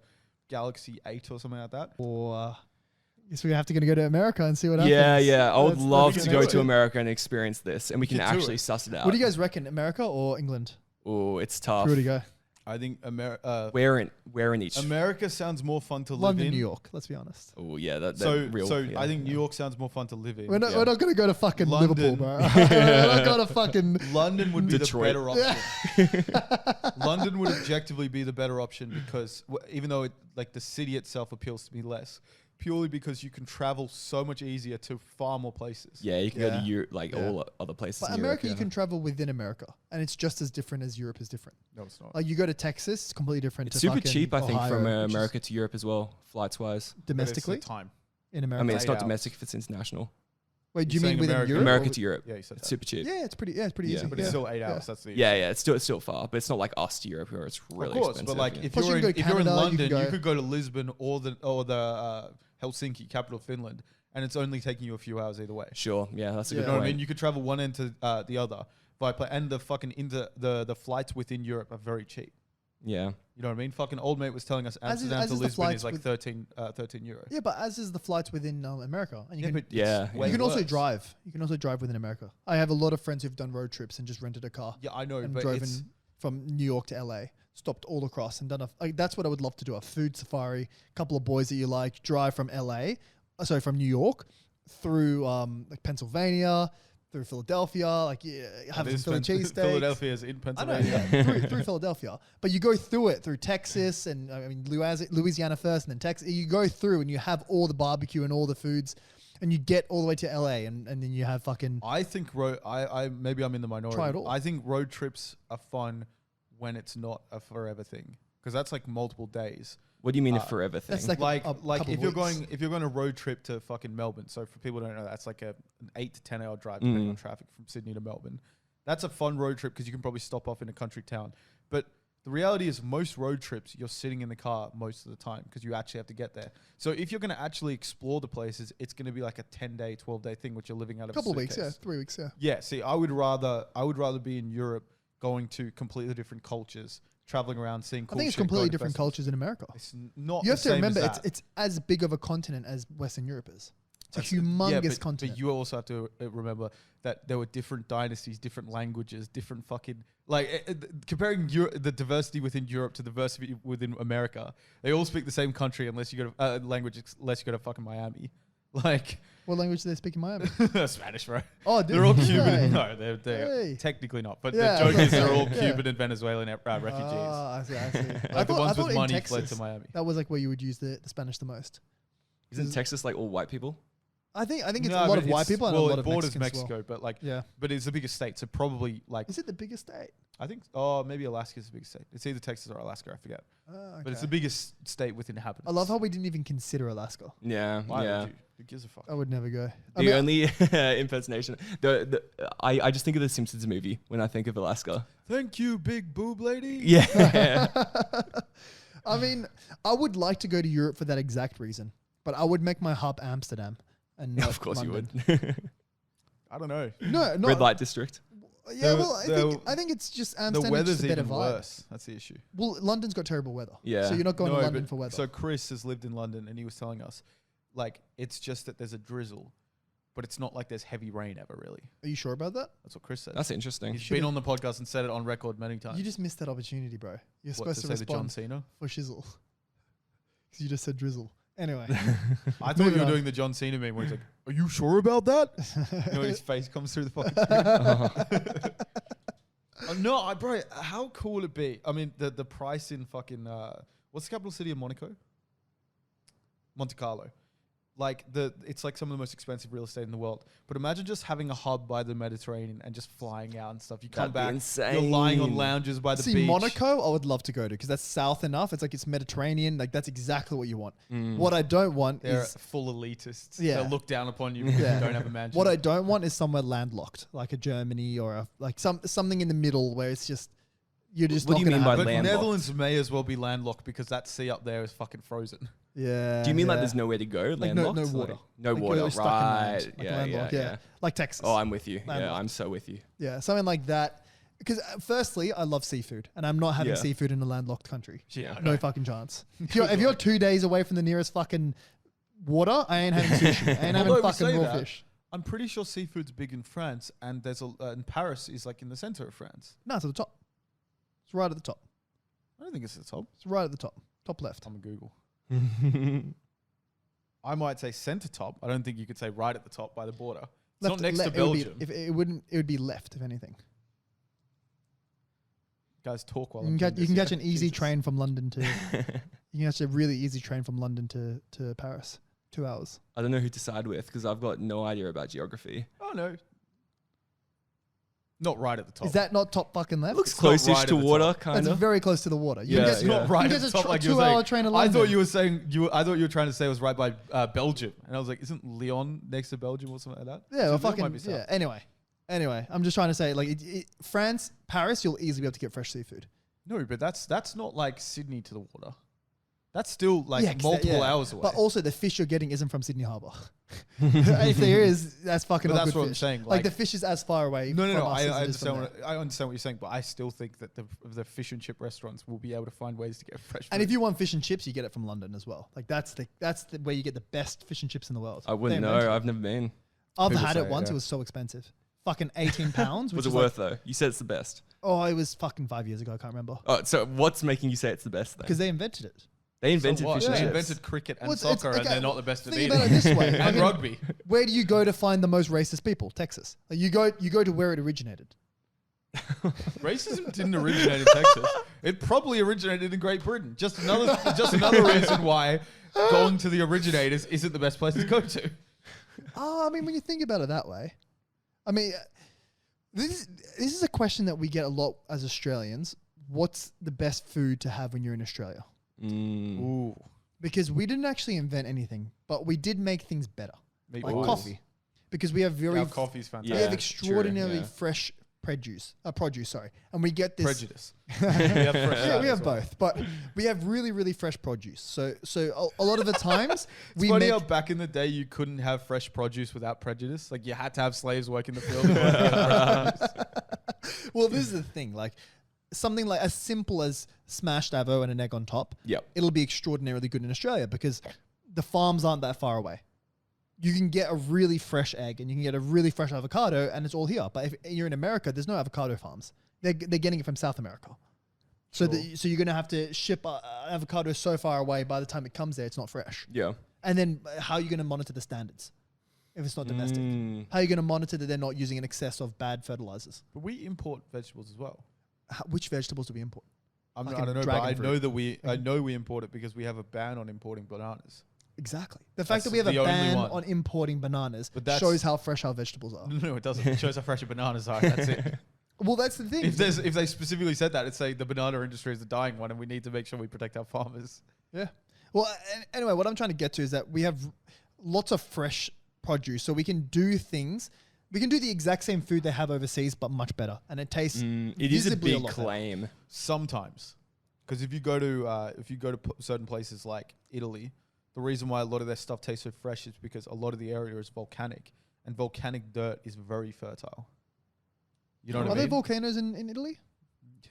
Galaxy 8 or something like that. Or guess we have to go to America and see what happens. Yeah. I would Let's love get to go into to it. America and experience this, and we can Get to actually it. suss it out. What do you guys reckon, America or England? Oh, it's tough. Where to go? I think Where in each? America sounds more fun to live London, in. New York. Let's be honest. Oh yeah, that So real. Yeah, I think New York sounds more fun to live in. We're not going to go to fucking London. Liverpool, bro. We're not going to fucking. London would be Detroit. the better option. London would objectively be the better option because even though the city itself appeals to me less, purely because you can travel so much easier to far more places. Yeah, you can go to Yeah. Europe, all other places. But in America, Europe, you can travel within America, and it's just as different as Europe is different. No, it's not. Like you go to Texas, it's completely different. It's to super fucking cheap, I think, from Ohio, which is America to Europe as well, flights wise. domestically But it's the time. in I America. mean, it's 8 not hours. domestic if it's international. Wait, do you You're mean saying within America- Europe? America or to Europe, Yeah, you said it's that. super cheap. Yeah, it's pretty Yeah. easy. But it's still 8 hours. That's the Yeah, it's still far, but it's not like us to Europe where it's really of course, expensive. but like yeah. if Plus you you're can in, go if you're in Canada, you London, can you go- could go to Lisbon or the Helsinki, capital of Finland, and it's only taking you a few hours either way. Sure, yeah, that's a Yeah. good You know what I point. mean? You could travel one end to the other by plane, and the fucking the flights within Europe are very cheap. Yeah, You know what I mean? Fucking old mate was telling us As is- Amsterdam as to is the Lisbon flights is like with- 13 euro. Yeah, but as is the flights within America, and you can Yeah, it's way you can also worse. drive. You can also drive within America. I have a lot of friends who've done road trips and just rented a car Yeah, I know, and but driven it's from New York to LA, stopped all across and done that's what I would love to do. A food safari, couple of boys that you like, drive from from New York through like Pennsylvania, through Philadelphia, have some Philly cheesesteaks. Philadelphia is in I know, Pennsylvania. yeah, through Philadelphia. But you go through it through Texas and I mean Louisiana first and then Texas. You go through and you have all the barbecue and all the foods and you get all the way to LA and then you have fucking I think I maybe I'm in the minority. Try it all. I think road trips are fun when it's not a forever thing because that's like multiple days. what do you mean a forever thing? that's like Like a couple if you're weeks. going a road trip to fucking Melbourne. So for people who don't know, that's like an 8 to 10 hour drive depending on traffic from Sydney to Melbourne. That's a fun road trip because you can probably stop off in a country town. But the reality is most road trips you're sitting in the car most of the time because you actually have to get there. So if you're going to actually explore the places, it's going to be like a 10-day, 12-day thing which you're living out of couple a weeks, suitcase. 3 weeks, yeah. Yeah, see, I would rather be in Europe going to completely different cultures, traveling around, seeing cool I think it's shit, going completely to different festivals. cultures in America. It's not You have the to same remember as that. it's as big of a continent as Western Europe is. It's a Yeah, humongous but continent. you also have to remember that there were different dynasties, different languages, different fucking comparing the diversity within Europe to the diversity within America. They all speak the same country unless you go to language unless you go to fucking Miami. Like What language do they speak in Miami? Spanish, bro. Oh, dude. They're all Cuban. Hey. No, they're Hey. technically not. But Yeah, the joke is they're all yeah. Cuban and Venezuelan refugees. Ah, I see. Like the ones with in money fled Texas, to Miami. that was like where you would use the Spanish the most. Isn't Texas like all white people? I think it's No, a lot but of white people and a well, lot it of borders Mexicans Mexico, as well. but Yeah. but it's the biggest state, so probably like Is it the biggest state? I think maybe Alaska's the biggest state. It's either Texas or Alaska, I forget. Okay. But it's the biggest state with inhabitants. I love how we didn't even consider Alaska. Yeah, Why yeah. would you? Who gives a fuck? I would never go. I The mean, only impersonation. I just think of the Simpsons movie when I think of Alaska. Thank you, big boob lady. Yeah. I mean, I would like to go to Europe for that exact reason, but I would make my hub Amsterdam. And not Of course London. you would. I don't know. No, no. Red light district. Yeah, The- well, the- I think it's just The Amsterdam. weather's just a better even vibe. worse. That's the issue. Well, London's got terrible weather. Yeah. So you're not going to No, London but- for weather. So Chris has lived in London, and he was telling us, like, it's just that there's a drizzle, but it's not like there's heavy rain ever, really. Are you sure about that? That's what Chris said. That's interesting. He's Should've- been on the podcast and said it on record many times. You just missed that opportunity, bro. You're What, supposed to say the John respond Cena? for shizzle. Because you just said drizzle. Anyway. I thought Moving you were on. doing the John Cena meme where he's like, "Are you sure about that?" You know, his face comes through the fucking screen. No, bro, how cool would it be? I mean, the price in fucking what's the capital city of Monaco? Monte Carlo. like it's like some of the most expensive real estate in the world. But imagine just having a hub by the Mediterranean and just flying out and stuff. You come That'd be back, insane. you're lying on lounges by the beach. Monaco, I would love to go to because that's south enough. It's like it's Mediterranean. Like that's exactly what you want. What I don't want They're is full elitists. Yeah. They look down upon you because you don't have a mansion. what I don't want is somewhere landlocked, like a Germany or something in the middle where it's just you're just. What not do you gonna mean by have- But landlocked? Netherlands may as well be landlocked because that sea up there is fucking frozen. Yeah. Do you mean like yeah. there's nowhere to go? Like no Landlocked? water? Like, no Like water, you're stuck in right? land, like Yeah, landlocked, yeah. Like Texas. Oh, I'm with you. Yeah, Landlocked. I'm so with you. Yeah, something like that. Because firstly, I love seafood, and I'm not having Yeah. seafood in a landlocked country. Yeah. No fucking chance. If you're 2 days away from the nearest fucking water, I ain't having sushi. I ain't having Although we fucking say raw that, fish. I'm pretty sure seafood's big in France, and there's and Paris is like in the center of France. No, it's at the top. It's right at the top. I don't think it's at the top. It's right at the top. Top left. I'm a Google. I might say center top. I don't think you could say right at the top by the border. It's not next to it would be- Belgium. If it wouldn't, it would be left, if anything. Guys, talk while You I'm can, doing catch, you can this. catch an easy Jesus. train from London to. You can catch a really easy train from London to Paris. 2 hours. I don't know who to side with because I've got no idea about geography. Oh no. Not right at the top. Is that not top fucking left? Looks It's not close-ish right to at the water, top. kind That's of. very close to the water. You Yeah, can It's get, not right you at get the top like a you were 2 hour saying. train to I London. thought you were saying I thought you were trying to say it was right by Belgium, and I was like, isn't Lyon next to Belgium or something like that? Yeah, well, So Lyon might fucking be south. yeah. Anyway, I'm just trying to say, like, France, Paris, you'll easily be able to get fresh seafood. No, but that's not like Sydney to the water. That's still like Yeah, 'cause multiple hours away. But also, the fish you're getting isn't from Sydney Harbour. If there is, that's fucking But not that's good what I'm fish. saying, Like, like- the fish is as far away. no, from us I as it is from understand. there. I understand what you're saying, but I still think that the fish and chip restaurants will be able to find ways to get fresh. And food. if you want fish and chips, you get it from London as well. Like that's the where you get the best fish and chips in the world. I wouldn't They know. invented it. I've never been. I've People had it say, once. yeah. It was so expensive. Fucking 18 pounds. Was which it is worth though? You said it's the best. Oh, it was fucking 5 years ago. I can't remember Oh, so what's making you say it's the best then? because they invented it. They So invented what? fish They and chips. invented cricket and Well, it's- soccer, and okay, they're not the best at think either. about it this way. and Fucking- rugby. Where do you go to find the most racist people? Texas. Like you go to where it originated. Racism didn't originate in Texas. It probably originated in Great Britain. Just another reason why going to the originators isn't the best place to go to. Oh, I mean, when you think about it that way, I mean, this is a question that we get a lot as Australians. What's the best food to have when you're in Australia? Ooh, Because we didn't actually invent anything, but we did make things better, like meatballs. coffee. Because we have very Our coffee's we fantastic. have Yeah, extraordinarily true, yeah. fresh produce, sorry, and we get this Prejudice. we have fresh Yeah, salad we as have well. both, but we have really, really fresh produce. So a lot of the times It's we funny make how back in the day you couldn't have fresh produce without prejudice. Like you had to have slaves work in the field. in order to get fresh produce. well, this is the thing, like something like as simple as smashed avo and an egg on top. Yep. It'll be extraordinarily good in Australia because the farms aren't that far away. You can get a really fresh egg and you can get a really fresh avocado and it's all here. But if you're in America, there's no avocado farms. They're getting it from South America. So so you're going to have to ship avocado so far away by the time it comes there, it's not fresh. Yeah. And then how are you going to monitor the standards if it's not domestic? How are you going to monitor that they're not using an excess of bad fertilizers? But we import vegetables as well. Which vegetables do we import? I Fucking don't know, but dragon I fruit. know that I know we import it because we have a ban on importing bananas. Exactly. The fact That's that we have a the only ban one. on importing bananas But that's- shows how fresh our vegetables are. No, it doesn't. It shows how fresh your bananas are. That's it. Well, that's the thing. If they specifically said that, it's saying the banana industry is the dying one, and we need to make sure we protect our farmers. Yeah. Well, anyway, what I'm trying to get to is that we have lots of fresh produce, so we can do things. We can do the exact same food they have overseas, but much better, and it tastes. It is a visibly big lot better. claim. Sometimes, because if you go to certain places like Italy, the reason why a lot of their stuff tastes so fresh is because a lot of the area is volcanic, and volcanic dirt is very fertile. You know Are what I there mean? volcanoes in Italy?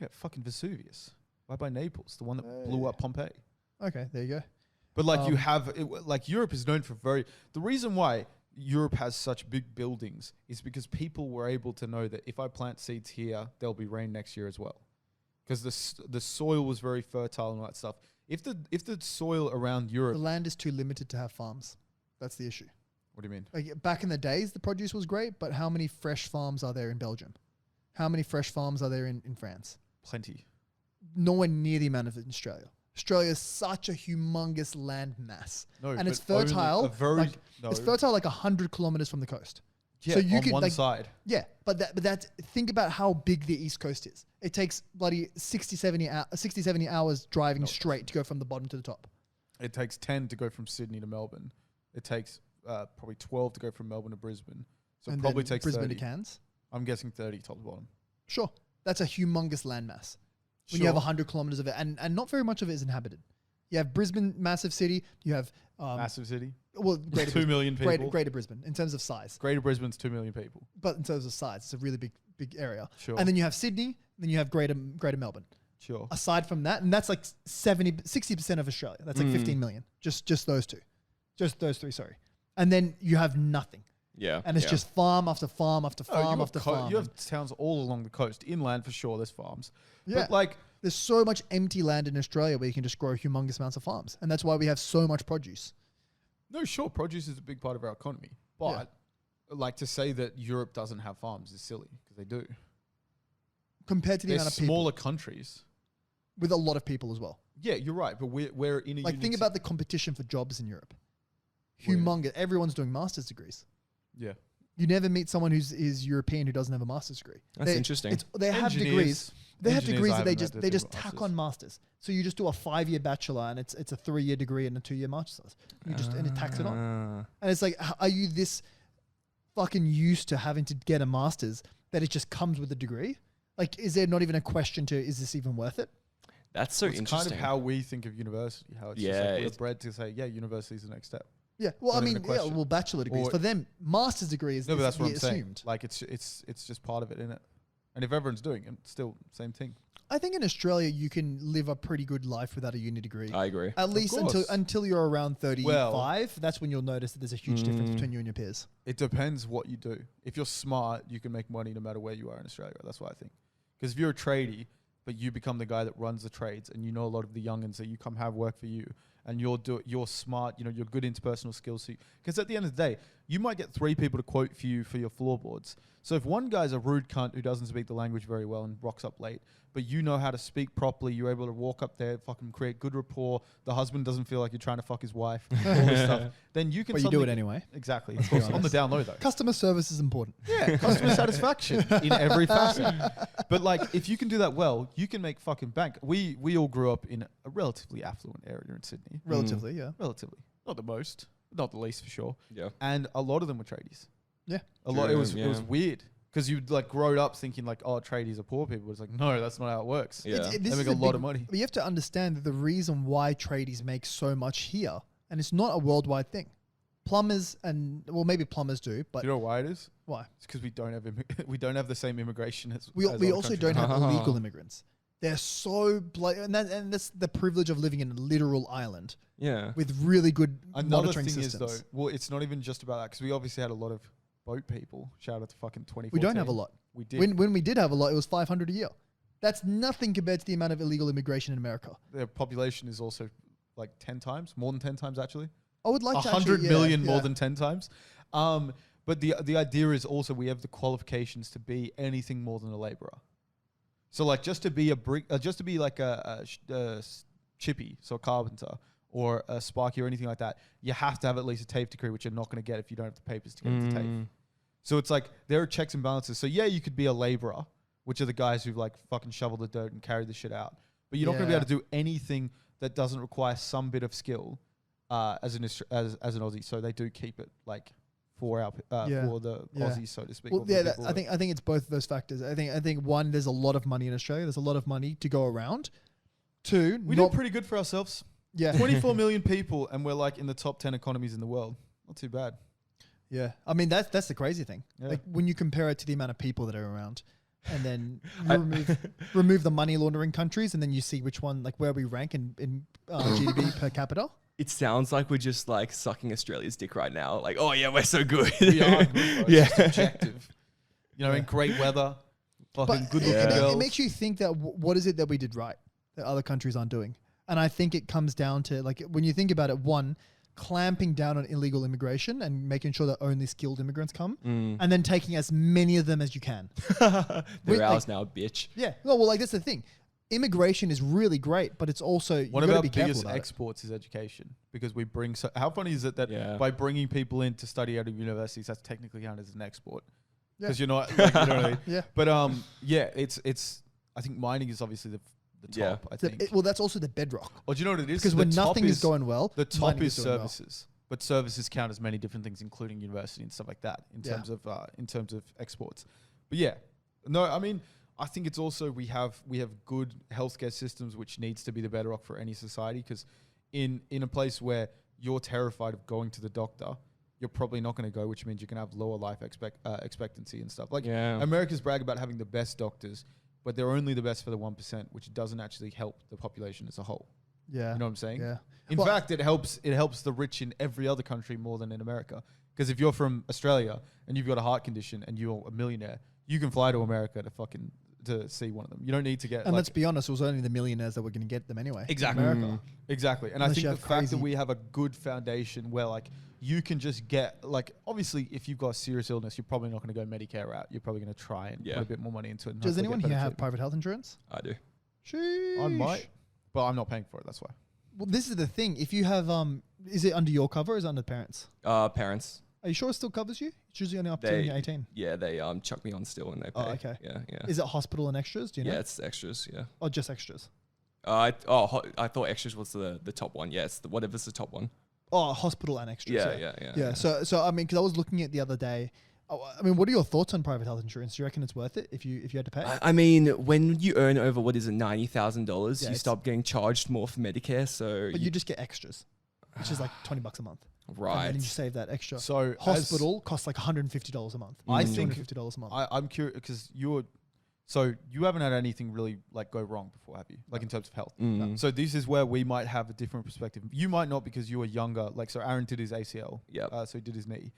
Yeah, fucking Vesuvius, right by Naples, the one that blew up Pompeii. Okay, there you go. But like you have, like Europe is known for the reason why Europe has such big buildings is because people were able to know that if I plant seeds here, there'll be rain next year as well. Because the soil was very fertile and all that stuff. If the soil around Europe, The land is too limited to have farms. That's the issue. what do you mean? Like back in the days, the produce was great, but how many fresh farms are there in Belgium? How many fresh farms are there in France? Plenty. Nowhere near the amount of it in Australia. Australia is such a humongous land mass, No, and it's but only fertile. a very- like, no. It's fertile like 100 kilometers from the coast. Yeah, so you on could one like, side. yeah, but that's think about how big the East Coast is. It takes bloody 60, 70 hours driving straight to go from the bottom to the top. It takes 10 to go from Sydney to Melbourne. It takes probably 12 to go from Melbourne to Brisbane. So And it probably then takes Brisbane 30. to Cairns. I'm guessing 30 top to bottom. Sure, that's a humongous landmass. When you have 100 kilometers of it, and not very much of it is inhabited. You have Brisbane, massive city. You have Massive city. well, Greater 2 million people. Greater Brisbane in terms of size, Greater Brisbane's 2 million people. but in terms of size, it's a really big area. Sure. And then you have Sydney, then you have Greater Melbourne. Sure. Aside from that, and that's like 60% of Australia. That's like 15 million. Just those two, just those three. Sorry, and then you have nothing, Yeah. and it's just farm after farm after Oh, farm after farm. You have towns all along the coast. Inland for sure, there's farms. Yeah. But like, There's so much empty land in Australia where you can just grow humongous amounts of farms, and that's why we have so much produce. no, sure, produce is a big part of our economy. But like to say that Europe doesn't have farms is silly because they do. Compared to the They're amount of people, smaller countries. with a lot of people as well. Yeah, you're right. But we're in a Like unique think about the competition for jobs in Europe. Humongous. Everyone's doing master's degrees. Yeah. You never meet someone who's European who doesn't have a master's degree. That's interesting. They have Engineers- degrees. They have engineers degrees I that they haven't just had they to do just tack masters. on masters. So you just do a 5-year bachelor and it's a 3-year degree and a 2-year master's. You just and it tacks it on. Ah. And it's like, are you this fucking used to having to get a master's that it just comes with a degree? Like, is there not even a question to is this even worth it? That's so It's interesting. kind of how we think of university. How it's Yeah, just like we're it's- bred to say, yeah, university is the next step. Yeah. Well, I Not even mean, a yeah, question. well, bachelor degrees Or- for them, master's degree is No, but that's what I'm assumed. saying. Like it's just part of it, isn't it? And if everyone's doing it, still same thing. I think in Australia you can live a pretty good life without a uni degree. I agree. At least course. until you're around 35, Well- that's when you'll notice that there's a huge difference between you and your peers. It depends what you do. If you're smart, you can make money no matter where you are in Australia. That's what I think. Because if you're a tradie, but you become the guy that runs the trades, and you know a lot of the youngins that you come have work for you, and you're smart, you know, you're good interpersonal skills. Because at the end of the day, you might get 3 people to quote for you for your floorboards. So if one guy's a rude cunt who doesn't speak the language very well and rocks up late, but you know how to speak properly, you're able to walk up there, fucking create good rapport, the husband doesn't feel like you're trying to fuck his wife, all this stuff, then you can But you do it suddenly- anyway. Exactly. Of course, on the down low though. Customer service is important. Yeah, customer satisfaction in every facet. But like, if you can do that well, you can make fucking bank. We all grew up in a relatively affluent area in Sydney. Relatively, yeah. Relatively, not the most, not the least for sure. Yeah. And a lot of them were tradies. Yeah. A lot. It was Yeah. weird because you'd like grown up thinking like, oh, tradies are poor people. It's like, no, that's not how it works. Yeah. This They is make a lot of money. But you have to understand that the reason why tradies make so much here, and it's not a worldwide thing. Plumbers and, well, maybe plumbers do, but Do you know why it is? why? It's because we don't have we don't have the same immigration as We as we other also countries. don't have illegal immigrants. They're so and that's the privilege of living in a literal island Yeah. with really good Another monitoring thing systems. is though, well, it's not even just about that because we obviously had a lot of boat people. Shout out to fucking 2014. We don't have a lot. We did. When we did have a lot, it was 500 a year. That's nothing compared to the amount of illegal immigration in America. Their population is also like 10 times, more than 10 times actually. I would like to 100 actually, million more yeah. than 10 times. But the idea is also we have the qualifications to be anything more than a laborer. So like just to be a brick, just to be like a chippy, so a carpenter or a sparky or anything like that, you have to have at least a TAFE degree, which you're not going to get if you don't have the papers to get into TAFE. So it's like there are checks and balances. So yeah, you could be a laborer, which are the guys who've like fucking shoveled the dirt and carried the shit out. But you're not going to be able to do anything that doesn't require some bit of skill as an Aussie. So they do keep it like for our for the Aussies, so to speak. Well, or the yeah, people I think it's both of those factors. I think one, there's a lot of money in Australia. There's a lot of money to go around. Two, we do pretty good for ourselves. Yeah, 24 million people, and we're like in the top 10 economies in the world. Not too bad. yeah. I mean, that's the crazy thing. Yeah. Like when you compare it to the amount of people that are around, and then you remove the money laundering countries, and then you see which one, like where we rank in GDP per capita. It sounds like we're just like sucking Australia's dick right now. Like, oh yeah, we're so good. We are good, bro. Yeah. It's just objective. You know, in great weather, fucking But good it, looking it, girls. it makes you think that what is it that we did right that other countries aren't doing? And I think it comes down to, like, when you think about it, one, clamping down on illegal immigration and making sure that only skilled immigrants come, and then taking as many of them as you can. They're Like- ours now, bitch. Yeah. Well, like that's the thing. immigration is really great, but it's also One you of got our to be careful biggest about it. exports is education because we bring. So how funny is it that Yeah. by bringing people in to study out of universities, that's technically counted as an export Yeah. because you're not. Like, you know what I mean? Yeah. But yeah, it's. I think mining is obviously the Yeah. top. I think. Well, that's also the bedrock. Or do you know what it is? Because The when top nothing is going well, the top mining is doing well. services, but services count as many different things, including university and stuff like that, in Yeah. terms of exports. But yeah, no, I mean, I think it's also we have good healthcare systems, which needs to be the bedrock for any society. Because in a place where you're terrified of going to the doctor, you're probably not going to go, which means you can have lower life expectancy and stuff. Like Yeah. America's brag about having the best doctors, but they're only the best for the 1%, which doesn't actually help the population as a whole. Yeah. You know what I'm saying? Yeah. In Well- fact, it helps the rich in every other country more than in America. Because if you're from Australia and you've got a heart condition and you're a millionaire, you can fly to America to see one of them. You don't need to get. And let's be honest, it was only the millionaires that were going to get them anyway. Exactly. America. Exactly. And Unless I think you the have fact that crazy- we have a good foundation where like you can just get like obviously if you've got a serious illness, you're probably not going to go Medicare route. You're probably going to try and Yeah. put a bit more money into it. And Does hopefully anyone get here better have treatment. private health insurance? I do. Sheesh. I might, but I'm not paying for it. That's why. Well, this is the thing. If you have, is it under your cover or is it under the parents? Parents. Are you sure it still covers you? It's usually only up to They- 18. Yeah, they chuck me on still and they pay. Oh, okay. Yeah, yeah. Is it hospital and extras? Do you know? Yeah, it's extras. Yeah. Or just extras? I thought extras was the top one. Yeah, it's whatever's the top one. Oh, hospital and extras. Yeah. So I mean, because I was looking at the other day. I mean, what are your thoughts on private health insurance? Do you reckon it's worth it if you had to pay? I mean, when you earn over what is it, $90,000, Yeah, you it's- stop getting charged more for Medicare. So But you just get extras, which is like $20 a month. And right. then you save that extra. So Hospital costs like $150 a month. I Mm. think $250 a month. I'm curious because so you haven't had anything really like go wrong before, have you? Like in terms of health. Mm. So this is where we might have a different perspective. You might not because you were younger. Like so, Aaron did his ACL. Yep. So he did his knee,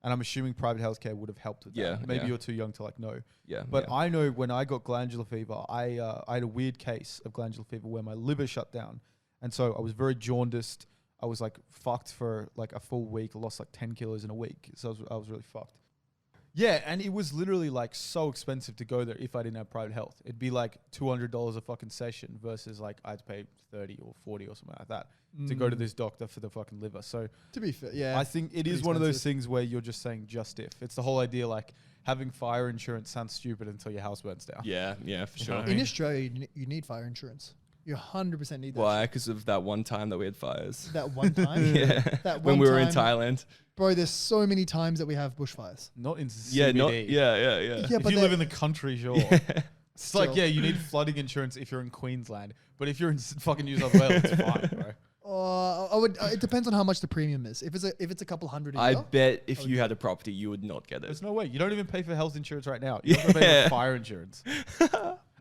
and I'm assuming private healthcare would have helped with Yeah, that. Maybe yeah. you're too young to like know. Yeah. But yeah. I know when I got glandular fever, I had a weird case of glandular fever where my liver shut down, and so I was very jaundiced. I was like fucked for like a full week. I lost like 10 kilos in a week. So I was really fucked. Yeah, and it was literally like so expensive to go there if I didn't have private health. It'd be like $200 a fucking session versus like I had to pay 30 or 40 or something like that to go to this doctor for the fucking liver. So To be fair, yeah. I think it pretty is one of those expensive. things where you're just saying just if. It's the whole idea like having fire insurance sounds stupid until your house burns down. Yeah, yeah, for You know sure. what I In mean? Australia, you need fire insurance. You 100% need that. Why? Because of that one time that we had fires. That one time. Yeah. That When one we were in time- Thailand. Bro, there's so many times that we have bushfires. Not in CBD. Yeah, yeah. Yeah, If but you live in the country, sure. It's like, Still. yeah, you need flooding insurance if you're in Queensland. But if you're in fucking New South Wales, it's fine, bro. I would. It depends on how much the premium is. If it's a couple hundred a I year, bet if you had a property, you would not get it. There's no way. You don't even pay for health insurance right now. You don't pay Yeah. for fire insurance.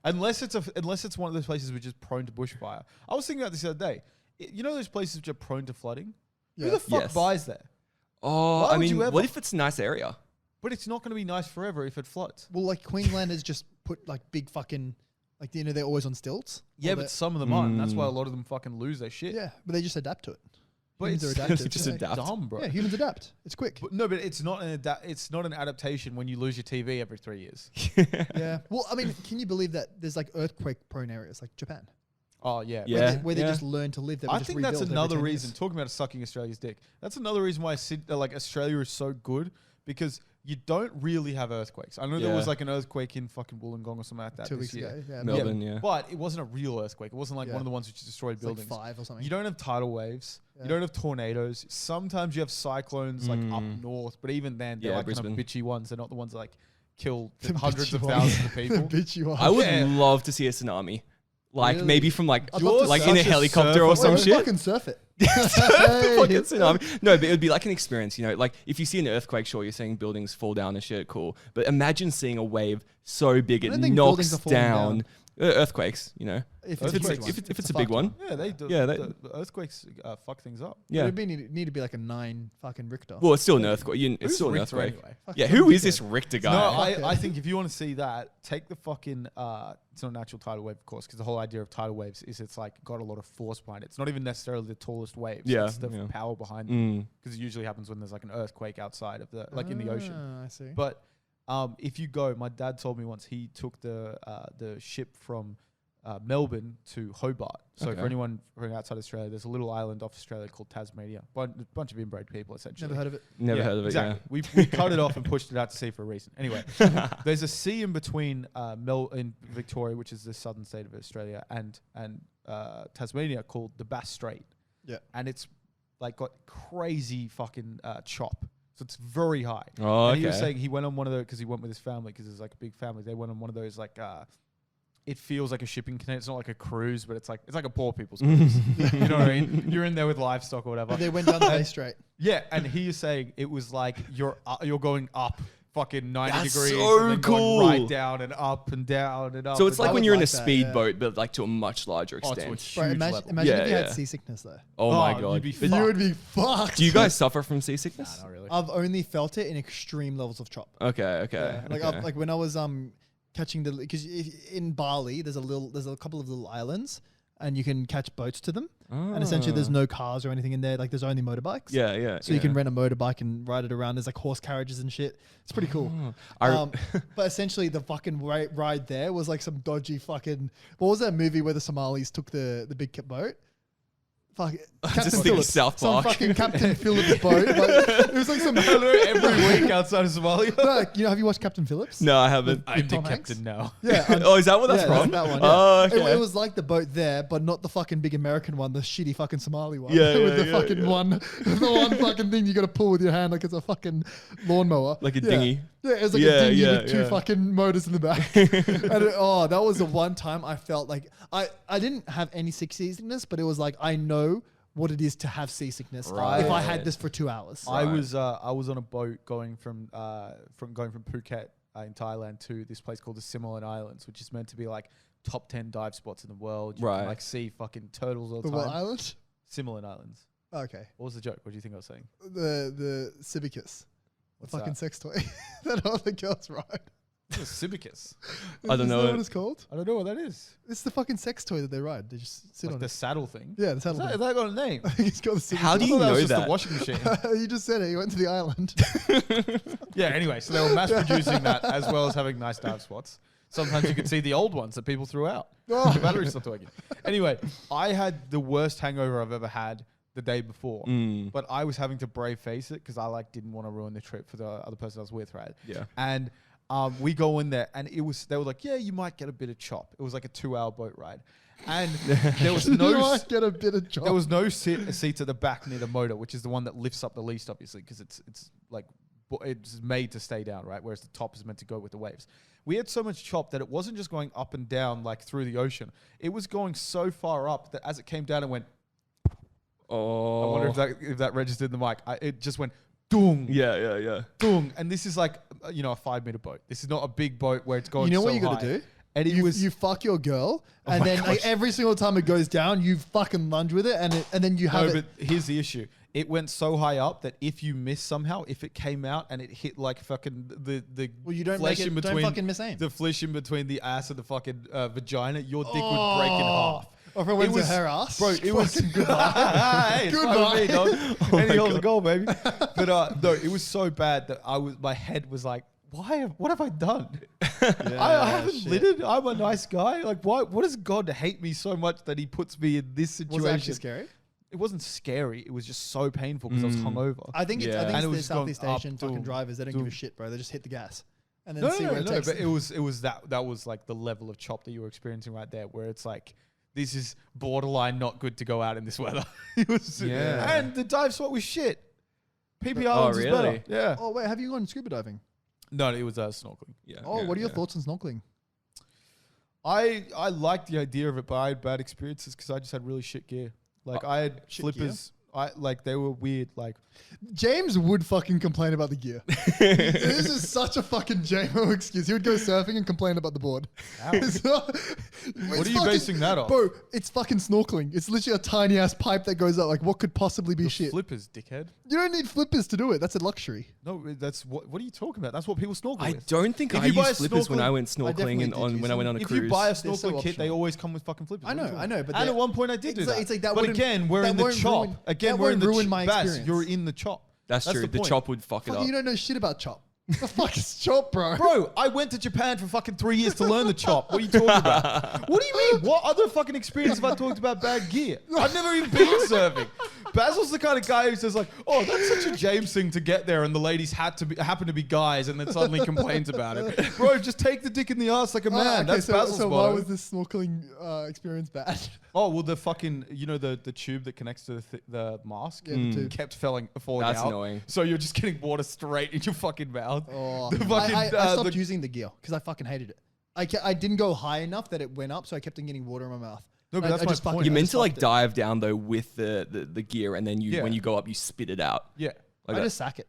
unless it's one of those places which is prone to bushfire. I was thinking about this the other day. You know those places which are prone to flooding? Yeah. Who the fuck Yes. buys there? Oh, Why I would mean, you ever- what if it's a nice area? But it's not going to be nice forever if it floods. well, like Queensland has just put like big fucking, like they're always on stilts. Yeah, Or but they're- some of them aren't. That's why a Mm. lot of them fucking lose their shit. yeah, but they just adapt to it. But Humans it's are adaptive. just yeah. adapt. dumb, bro. Yeah, humans adapt. It's quick. But no, but it's not it's not an adaptation when you lose your TV every 3 years. Yeah. Well, I mean, can you believe that there's like earthquake-prone areas like Japan, Oh yeah. Yeah. where they just learn to live there? I think that's another reason. Talking about sucking Australia's dick, that's another reason why like Australia is so good because you don't really have earthquakes. I know there Yeah. was like an earthquake in fucking Wollongong or something like that 2 this weeks year. ago. Yeah, Melbourne, yeah. But it wasn't a real earthquake. It wasn't like Yeah. one of the ones which destroyed It's like buildings. 5 or something. You don't have tidal waves. Yeah. You don't have tornadoes. Sometimes you have cyclones like up Mm. north, but even then they're Yeah, like kind of Brisbane. bitchy ones. They're not the ones that like kill The hundreds bitchy of ones. thousands of The people. bitchy one. I would Yeah. love to see a tsunami. Like Really? maybe from like I'd love to like see in a such a helicopter or surfer. some Let's shit. fucking surf it. The fucking Hey. tsunami. No, but it would be like an experience, you know. Like if you see an earthquake, sure, you're seeing buildings fall down and shit, cool. But imagine seeing a wave so big I it don't think knocks buildings are falling down. down. Earthquakes, you know. If If it's, it's a like- big one. if it's a fucked big one, Yeah, they do. Yeah, the earthquakes fuck things up. yeah. It would need to be like a 9 fucking Richter. Well, it's still an earthquake. It's Who's still an Richter earthquake. anyway? Fuck, Yeah, some who is dickhead. this Richter guy? No, Okay. I think if you want to see that, take the fucking. It's not a natural tidal wave, of course, because the whole idea of tidal waves is it's like got a lot of force behind it. It's not even necessarily the tallest waves. Yeah, It's the yeah. power behind it. Mm. Because it usually happens when there's like an earthquake outside of the, like in the ocean. Ah, I see. But if you go, my dad told me once he took the ship from Melbourne to Hobart. So Okay. for anyone from outside Australia, there's a little island off Australia called Tasmania. Bunch of inbred people, essentially. Never heard of it. Never heard of it. Exactly. We cut it off and pushed it out to sea for a reason. Anyway, there's a sea in between in Victoria, which is the southern state of Australia, and Tasmania called the Bass Strait. Yeah. And it's like got crazy fucking chop. So it's very high. Oh, and okay. he was saying he went on one of those because he went with his family because it's like a big family. They went on one of those like it feels like a shipping container. It's not like a cruise, but it's like a poor people's cruise. You know what I mean? You're in there with livestock or whatever. They went down the Bay Strait. Yeah, and he is saying it was like you're going up fucking 90 That's degrees so and then cool. going right down and up and down and up. So it's and like up. when you're in a like that, speedboat, but like to a much larger Oh, to a extent. huge Bro, imagine level. if you Yeah. had seasickness though. Oh my Oh, god. you'd be Then you would be fucked. Do you guys suffer from seasickness? Nah, not really. I've only felt it in extreme levels of chop. Okay. Yeah. Like okay. like when I was catching because in Bali there's a couple of little islands and you can catch boats to them, and essentially there's no cars or anything in there. Like there's only motorbikes. Yeah. So you can rent a motorbike and ride it around. There's like horse carriages and shit. It's pretty cool. But essentially the fucking ride there was like some dodgy fucking. What was that movie where the Somalis took the big boat? Fuck, Captain think Phillips. South Some Park. fucking Captain Phillips boat. Like, it was like some. Every week outside of Somalia. No, you know, have you watched Captain Phillips? No, I haven't. I'm the Tom Hanks? captain now. Yeah. Oh, is that what that's yeah, from? That one. Oh, Yeah. okay. It was like the boat there, but not the fucking big American one, the shitty fucking Somali one. Yeah, with yeah, the yeah, fucking yeah. the one fucking thing you got to pull with your hand like it's a fucking lawnmower. Like a Yeah. dinghy. Yeah, it was like Yeah, a dinghy yeah, with two yeah. fucking motors in the back. And that was the one time I felt like I didn't have any seasickness, but it was like I know what it is to have seasickness if I Right. had this for 2 hours. I was on a boat going from Phuket in Thailand to this place called the Similan Islands, which is meant to be like top 10 dive spots in the world. You Right. can like see fucking turtles all the The what time. island? Similan Islands. Okay. What was the joke? What do you think I was saying? The Cibicus. The What's fucking that? sex toy that all the girls ride. Cibicus. I don't Is know that it. what it's called? I don't know what that is. It's the fucking sex toy that they ride. They just sit Like on the it. saddle thing. Yeah, the Is saddle. that, thing. is that got a name? I think it's called the How do I you thought know was just that? a washing machine. You just said it. You went to the island. Yeah, anyway, so they were mass producing that as well as having nice dive spots. Sometimes you could see the old ones that people threw out. Oh. The battery stopped working. Anyway, I had the worst hangover I've ever had the day before, but I was having to brave face it because I didn't want to ruin the trip for the other person I was with, right? Yeah. And we go in there, and they were like, yeah, you might get a bit of chop. It was like a 2-hour boat ride, and there was You no might get a bit of job. there was no seats at the back near the motor, which is the one that lifts up the least, obviously, because it's like it's made to stay down, right? Whereas the top is meant to go with the waves. We had so much chop that it wasn't just going up and down like through the ocean. It was going so far up that as it came down, it went. Oh. I wonder if that registered in the mic. It just went. Dung, Yeah. dung, and this is like a 5-meter boat. This is not a big boat where it's going. You know so what you got high. to do? And it You, was you fuck your girl, and my then gosh. like, every single time it goes down, you fucking lunge with it, and then you have no, it. but here's the issue. It went so high up that if you miss somehow, if it came out and it hit like fucking the Well, you don't flesh make it. in Don't between fucking miss aim. the flesh in between the ass and the fucking vagina, your dick would break in half. Or if it went It to was- her ass, Bro, it was fucking good luck. Hey, it's Good fine with me, luck. dog. Any goal's a goal, baby. But no, it was so bad that my head was like, what have I done? I haven't littered. I'm a nice guy. Like, why? What does God hate me so much that He puts me in this situation? Was it actually scary? It wasn't scary. It was just so painful because I was hungover. I think it's, Yeah. I think And it it's was the going Southeast up, Asian fucking doom, drivers. They don't give doom. a shit, bro. They just hit the gas and then No, see where it takes but them. it was that was like the level of chop that you were experiencing right there, where it's like this is borderline not good to go out in this weather. It was, Yeah. and the dive spot was shit. PP Oh, Islands is better. really? Yeah. Oh wait, have you gone scuba diving? No, it was snorkeling. Yeah. Oh, yeah, what are your yeah. thoughts on snorkeling? I liked the idea of it, but I had bad experiences because I just had really shit gear. Like I had shit flippers. They were weird. Like James would fucking complain about the gear. This is such a fucking JMO excuse. He would go surfing and complain about the board. It's not- what it's are you fucking- basing that off? Bro, it's fucking snorkeling. It's literally a tiny ass pipe that goes up. Like, what could possibly be The shit? flippers, dickhead. You don't need flippers to do it. That's a luxury. No, that's what are you talking about? That's what people snorkel I with. don't think If I you buy used a flippers when I snorkeling- went I definitely snorkeling and did on use when I went them. on a If cruise. you buy a They're so snorkeling kit, they optional. always come with fucking flippers. I know, What are you I know, but and they're- at one point I did do it's like- that. it's like that but wouldn't- again, we're that in the won't chop. ruin- Again, that we're in won't the ruin my Baz, experience. you're in the chop. That's true. The point. chop would fuck it Fucking, up. you don't know shit about chop. The fuck is chop, bro? Bro, I went to Japan for fucking 3 years to learn the chop. What are you talking about? What do you mean? What other fucking experience have I talked about bad gear? I've never even been surfing. Basil's the kind of guy who says like, oh, that's such a James thing to get there and the ladies happen to be guys and then suddenly complains about it. Bro, just take the dick in the ass like a man. That's Basil's so motto. why was this snorkeling experience bad? Oh, well, the fucking, the tube that connects to the mask Yeah, the tube. kept falling That's out. annoying. So you're just getting water straight in your fucking mouth. Oh, The fucking, I stopped the- using the gear because I fucking hated it. I didn't go high enough that it went up, so I kept on getting water in my mouth. No, but I that's my just point. fucking- You're I meant just to like fucked it. dive down though with the gear, and then Yeah. when you go up, you spit it out. Yeah. Like I that. just sack it.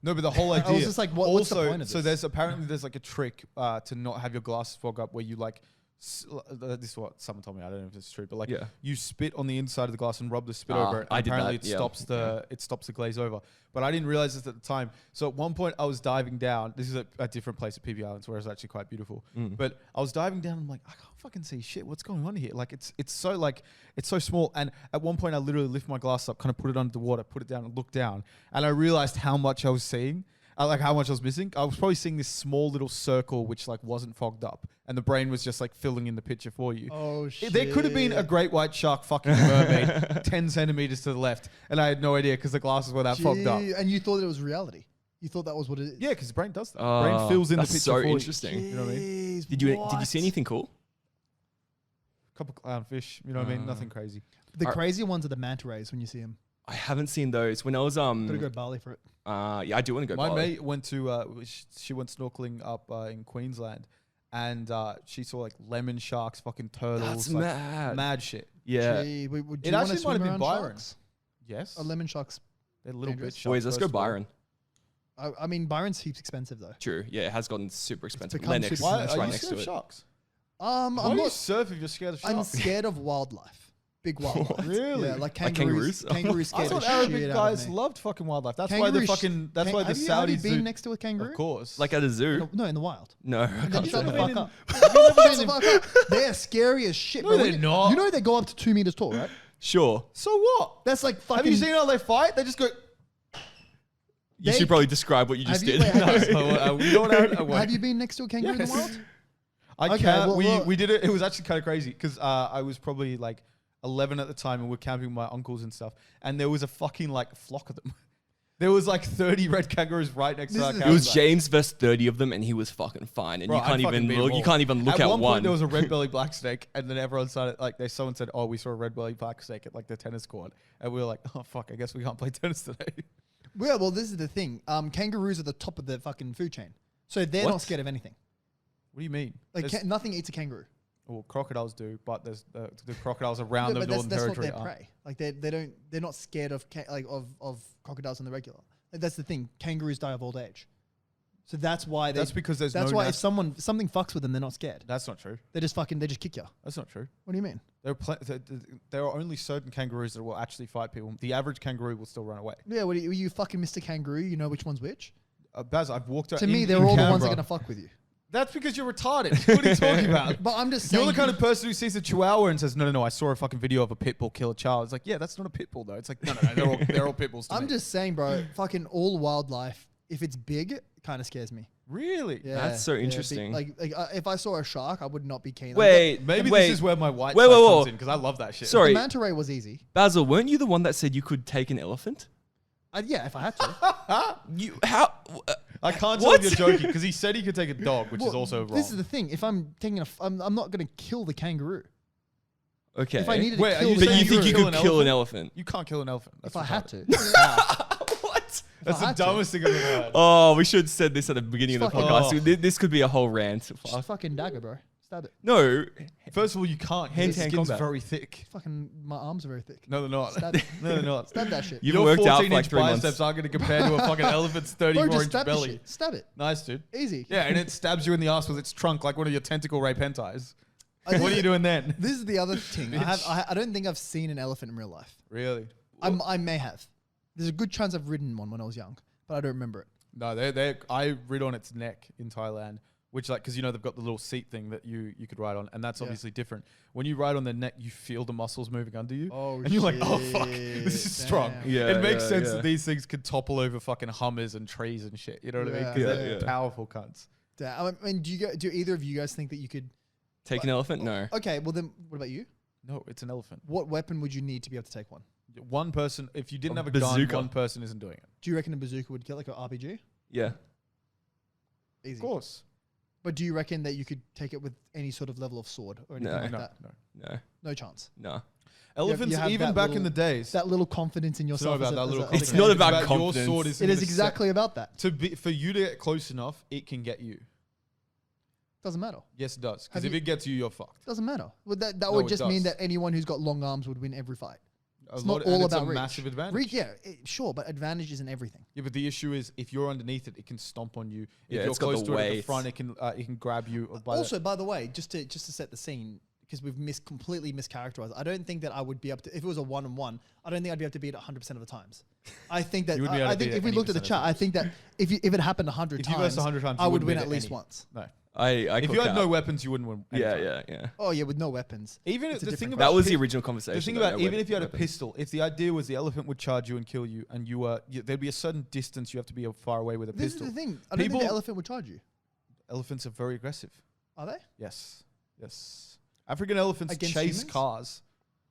No, but the whole idea. I was just like, what's the point of So this? there's like a trick to not have your glasses fog up where you like, this is what someone told me. I don't know if it's true, but like Yeah. you spit on the inside of the glass and rub the spit Ah, over it. I And did apparently that, it yeah. stops the glaze over. But I didn't realize this at the time. So at one point I was diving down. This is a different place at PB Islands where it's actually quite beautiful. But I was diving down. And I'm like, I can't fucking see shit. What's going on here? Like it's so small. And at one point I literally lift my glass up, kind of put it under the water, put it down, and look down. And I realized how much I was seeing. Like how much I was missing. I was probably seeing this small little circle which like wasn't fogged up, and the brain was just like filling in the picture for you. Oh shit! There could have been a great white shark fucking mermaid 10 centimeters to the left, and I had no idea because the glasses were that fogged up. And you thought it was reality. You thought that was what it is. Yeah, because the brain does that. Oh, brain fills in the that's picture so for you. interesting. You know what I mean? Jeez, Did you what? see anything cool? Couple clownfish, you know what I mean? Nothing crazy. The crazier ones are the manta rays when you see them. I haven't seen those. When I was Gotta go to Bali for it. yeah, I do want to go. My Bali. mate went to she went snorkeling up in Queensland, and she saw like lemon sharks, fucking turtles, That's like, mad. mad shit. Yeah. Gee, would It you want to actually might swim have been around Byron. sharks? Yes, A lemon shark's. they're little dangerous. bitch Boys, sharks, let's go first of all. Byron. I mean, Byron's heaps expensive though. True. Yeah, it has gotten super expensive. become Lennox, super Why that's are right you next scared to of it. sharks? I'm Why do you not. surf if you're scared of I'm sharks? scared of wildlife. Big wildlife. Really? Yeah, like Like kangaroos. kangaroos? Kangaroos I scared the thought Arabic shit out guys of me. loved fucking wildlife. That's Kangaroo why the sh- fucking. That's why the have you Saudis been do. next to a kangaroo? Of course. Like at a zoo? No, in the wild. No, I Then can't shut say the that. fuck up. been Shut the fuck up. They're scary as shit. No, bro. they're not. You know they go up to 2 meters tall, right? Sure. So what? That's like fucking. Have you seen how they fight? They just go. You They- should probably describe what you just Have you- did. wait, have you- You know what I won't. Have you been next to a kangaroo in Yes. the wild? I Okay, can't. well, We did it. It was actually kind of crazy because I was probably like 11 at the time, and we're camping with my uncles and stuff. And there was a fucking like flock of them. There was like 30 red kangaroos right next to This our is- campsite. It was James versus 30 of them, and he was fucking fine. And Bro, you can't I'd fucking even beat look. them You all. can't even look at one. one. Point, there was a red belly black snake, and then everyone started like someone said, "Oh, we saw a red belly black snake at like the tennis court," and we were like, "Oh fuck, I guess we can't play tennis today." Yeah, well, this is the thing. Kangaroos are the top of the fucking food chain, so they're What? not scared of anything. What do you mean? Like There's- nothing eats a kangaroo. well, crocodiles do, but there's the crocodiles around Yeah, the but Northern that's not Territory. their aren't. prey. Like they're not scared of of crocodiles on the regular. Like, that's the thing. Kangaroos die of old age, so that's why That's because there's That's no why nat- if something fucks with them, they're not scared. That's not true. They just kick you. That's not true. What do you mean? There are only certain kangaroos that will actually fight people. The average kangaroo will still run away. Yeah, what are you fucking Mr. Kangaroo? You know which one's which? Baz, I've walked out. To me, in they're all the ones that Canberra. are gonna fuck with you. That's because you're retarded. What are you talking about? But I'm just saying. You're the kind of person who sees a chihuahua and says, "No, I saw a fucking video of a pit bull kill a child." It's like, yeah, that's not a pit bull though. It's like, no, they're all pit bulls. To I'm me. just saying, bro. Fucking all wildlife, if it's big, kind of scares me. really. Yeah, That's so yeah, big- interesting. if I saw a shark, I would not be keen. Wait, Maybe wait. this is where my white Wait, side wait, comes wait. in because I love that shit. Sorry. The manta ray was easy. Basil, weren't you the one that said you could take an elephant? Yeah, if I had to. You how? I can't tell What? if you're joking because he said he could take a dog, which is Well, also wrong. This is the thing. If I'm taking I'm not gonna kill the kangaroo. Okay. If I needed Wait, to are kill, you the but you saying think you kangaroo, could kill an elephant? You can't kill an elephant. That's if I had retarded. to. What? That's I the had to. dumbest thing I've ever heard. Oh, we should have said this at the beginning of the Fucking- podcast. Oh. This could be a whole rant. Just fucking dagger, bro. Stab it. No, First of all, you can't. Hand-to-hand Hand skin's combat. very thick. Fucking my arms are very thick. No, they're not. Stab it. No, they're not. Stab that shit. You've Your worked out for 14-inch like 3 months. biceps aren't going to compare to a fucking elephant's Bro, 34 just inch stab the belly. shit. Stab it. Nice, dude. Easy. Yeah, and it stabs you in the ass with its trunk like one of your tentacle rape hentais. What are you doing then? This is the other thing. I don't think I've seen an elephant in real life. Really? I may have. There's a good chance I've ridden one when I was young, but I don't remember it. No, I rid on its neck in Thailand which like because they've got the little seat thing that you could ride on, and that's obviously different. When you ride on their neck, you feel the muscles moving under you, and you're like, oh fuck, this is strong. Yeah, it makes sense that these things could topple over fucking Hummers and trees and shit. You know what I mean? Because they're powerful cunts. I mean, do either of you guys think that you could take an elephant? No. Okay, well then, what about you? No, it's an elephant. What weapon would you need to be able to take one? One person. If you didn't have a bazooka. gun, one person isn't doing it. Do you reckon a bazooka would kill like an RPG? Yeah. Easy. Of course. But do you reckon that you could take it with any sort of level of sword or anything like that? No chance. No. Elephants, even back in the days. That little confidence in yourself. It's not about confidence. Your sword is it is exactly about that. For you to get close enough, it can get you. Doesn't matter. Yes, it does. Because if it gets you, you're fucked. Doesn't matter. Well, that would just mean that anyone who's got long arms would win every fight. It's not all about reach. Massive advantage. Sure, but advantage isn't everything. Yeah, but the issue is if you're underneath it, it can stomp on you. If Yeah, you're it's got close the to it at the weight. front, it can grab you. Also, by the way, just to set the scene, because we've completely mischaracterized. I don't think that I would be able to. If it was a 1-on-1, I don't think I'd be able to beat it 100% of the times. I think that I think if we looked at the chat, I think that if it happened 100 times, I would win at least once. No. If you had no weapons, you wouldn't win. Yeah. Oh yeah, with no weapons. Even the thing about that was the original conversation. The thing about even if you had a pistol, if the idea was the elephant would charge you and kill you, and there'd be a certain distance you have to be far away with a pistol. This is the thing. I don't think the elephant would charge you. Elephants are very aggressive. Are they? Yes. African elephants Against chase humans? cars.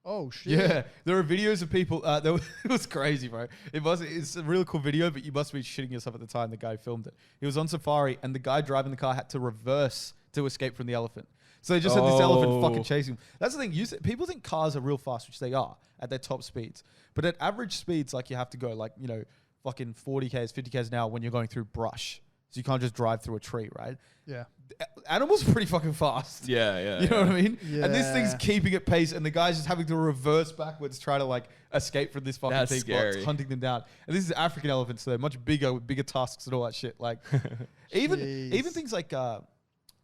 Oh shit! Yeah, there are videos of people. It was crazy, bro. It's a really cool video, but you must be shitting yourself at the time the guy filmed it. He was on safari, and the guy driving the car had to reverse to escape from the elephant. So they just had this elephant fucking chasing him. That's the thing. People think cars are real fast, which they are at their top speeds. But at average speeds, like you have to go fucking 40 k's, 50 k's an hour when you're going through brush. So you can't just drive through a tree, right? Yeah. Animals are pretty fucking fast. Yeah. You know what I mean? Yeah. And this thing's keeping at pace, and the guy's just having to reverse backwards, try to escape from this fucking thing while it's hunting them down. And this is African elephants, so they're much bigger with bigger tusks and all that shit. Like, even things like, what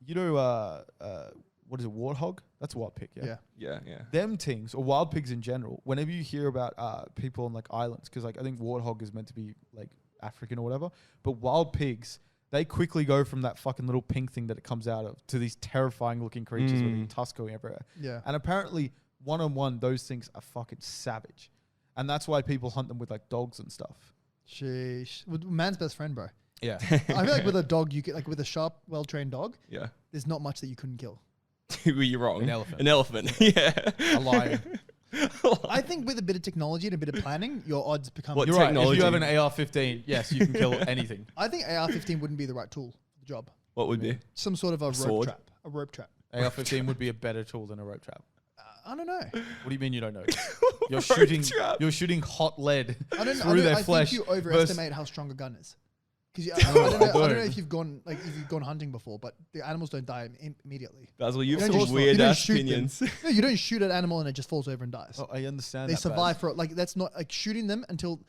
is it, warthog? That's a wild pig, yeah? Yeah. Them things, or wild pigs in general, whenever you hear about people on islands, because I think warthog is meant to be African or whatever, but wild pigs, they quickly go from that fucking little pink thing that it comes out of to these terrifying looking creatures with their tusks going everywhere. Yeah. And apparently, one-on-one, those things are fucking savage. And that's why people hunt them with dogs and stuff. Sheesh. Man's best friend, bro. Yeah. I feel like with a dog, you could with a sharp, well-trained dog. Yeah. There's not much that you couldn't kill. You're wrong. An elephant. Yeah. A lion. I think with a bit of technology and a bit of planning, your odds become. You're right. If you have an AR-15, yes, you can kill anything. I think AR-15 wouldn't be the right tool for the job. What would be? Some sort of a rope sword? trap. A rope trap. AR-15 would be a better tool than a rope trap. I don't know. What do you mean you don't know? You're shooting hot lead through their flesh. I think you overestimate how strong a gun is. Because I don't know if you've gone hunting before, but the animals don't die immediately. Basil, you've some weird ass opinions. No, you don't shoot an animal and it just falls over and dies. Oh, I understand. They survive for that's not shooting them until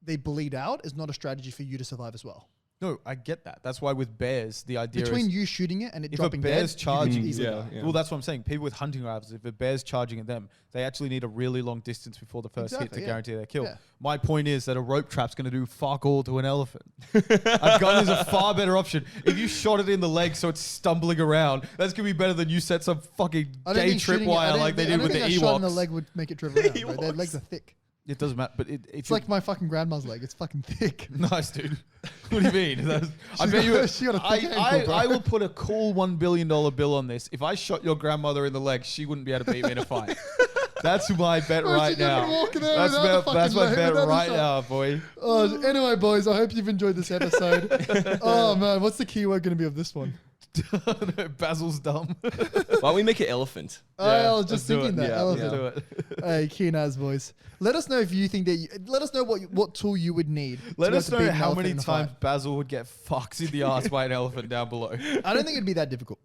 they bleed out is not a strategy for you to survive as well. No, I get that. That's why with bears, the idea between is you shooting it and it if dropping a bear's dead, charging, yeah. Well, that's what I'm saying. People with hunting rifles, if a bear's charging at them, they actually need a really long distance before the first hit to guarantee their kill. Yeah. My point is that a rope trap's going to do fuck all to an elephant. A gun is a far better option. If you shot it in the leg so it's stumbling around, that's going to be better than you set some fucking gay tripwire like they did with the Ewoks. A shot in the leg would make it trip around. Bro. Their legs are thick. It doesn't matter, but it's like my fucking grandma's leg. It's fucking thick. Nice, dude. What do you mean? I bet you. I will put a cool $1 billion bill on this. If I shot your grandmother in the leg, she wouldn't be able to beat me in a fight. That's my bet right now. That's my bet right now, boy. Anyway, boys, I hope you've enjoyed this episode. Oh man, what's the keyword going to be of this one? Basil's dumb. Why don't we make it elephant? I was just thinking that. Yeah, elephant. do it. Hey, Keenaz boys. Let us know if you think that. Let us know what tool you would need. Let us know how many times Basil would get fucked in the ass by an elephant down below. I don't think it'd be that difficult.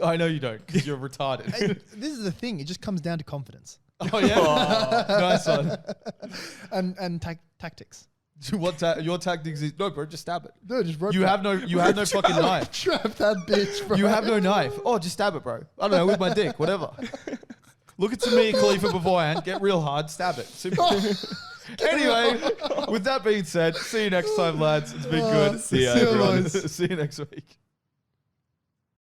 I know you don't, because you're retarded. This is the thing. It just comes down to confidence. Oh yeah, nice one. And tactics. Your tactics is no, bro. Just stab it. No, just rope. You have no fucking knife. Trap that bitch, bro. You have no knife. Oh, just stab it, bro. I don't know, with my dick, whatever. Look at Samir Khalifa beforehand. Get real hard. Stab it. Anyway, with that being said, see you next time, lads. It's been good. See you, everyone. See you next week.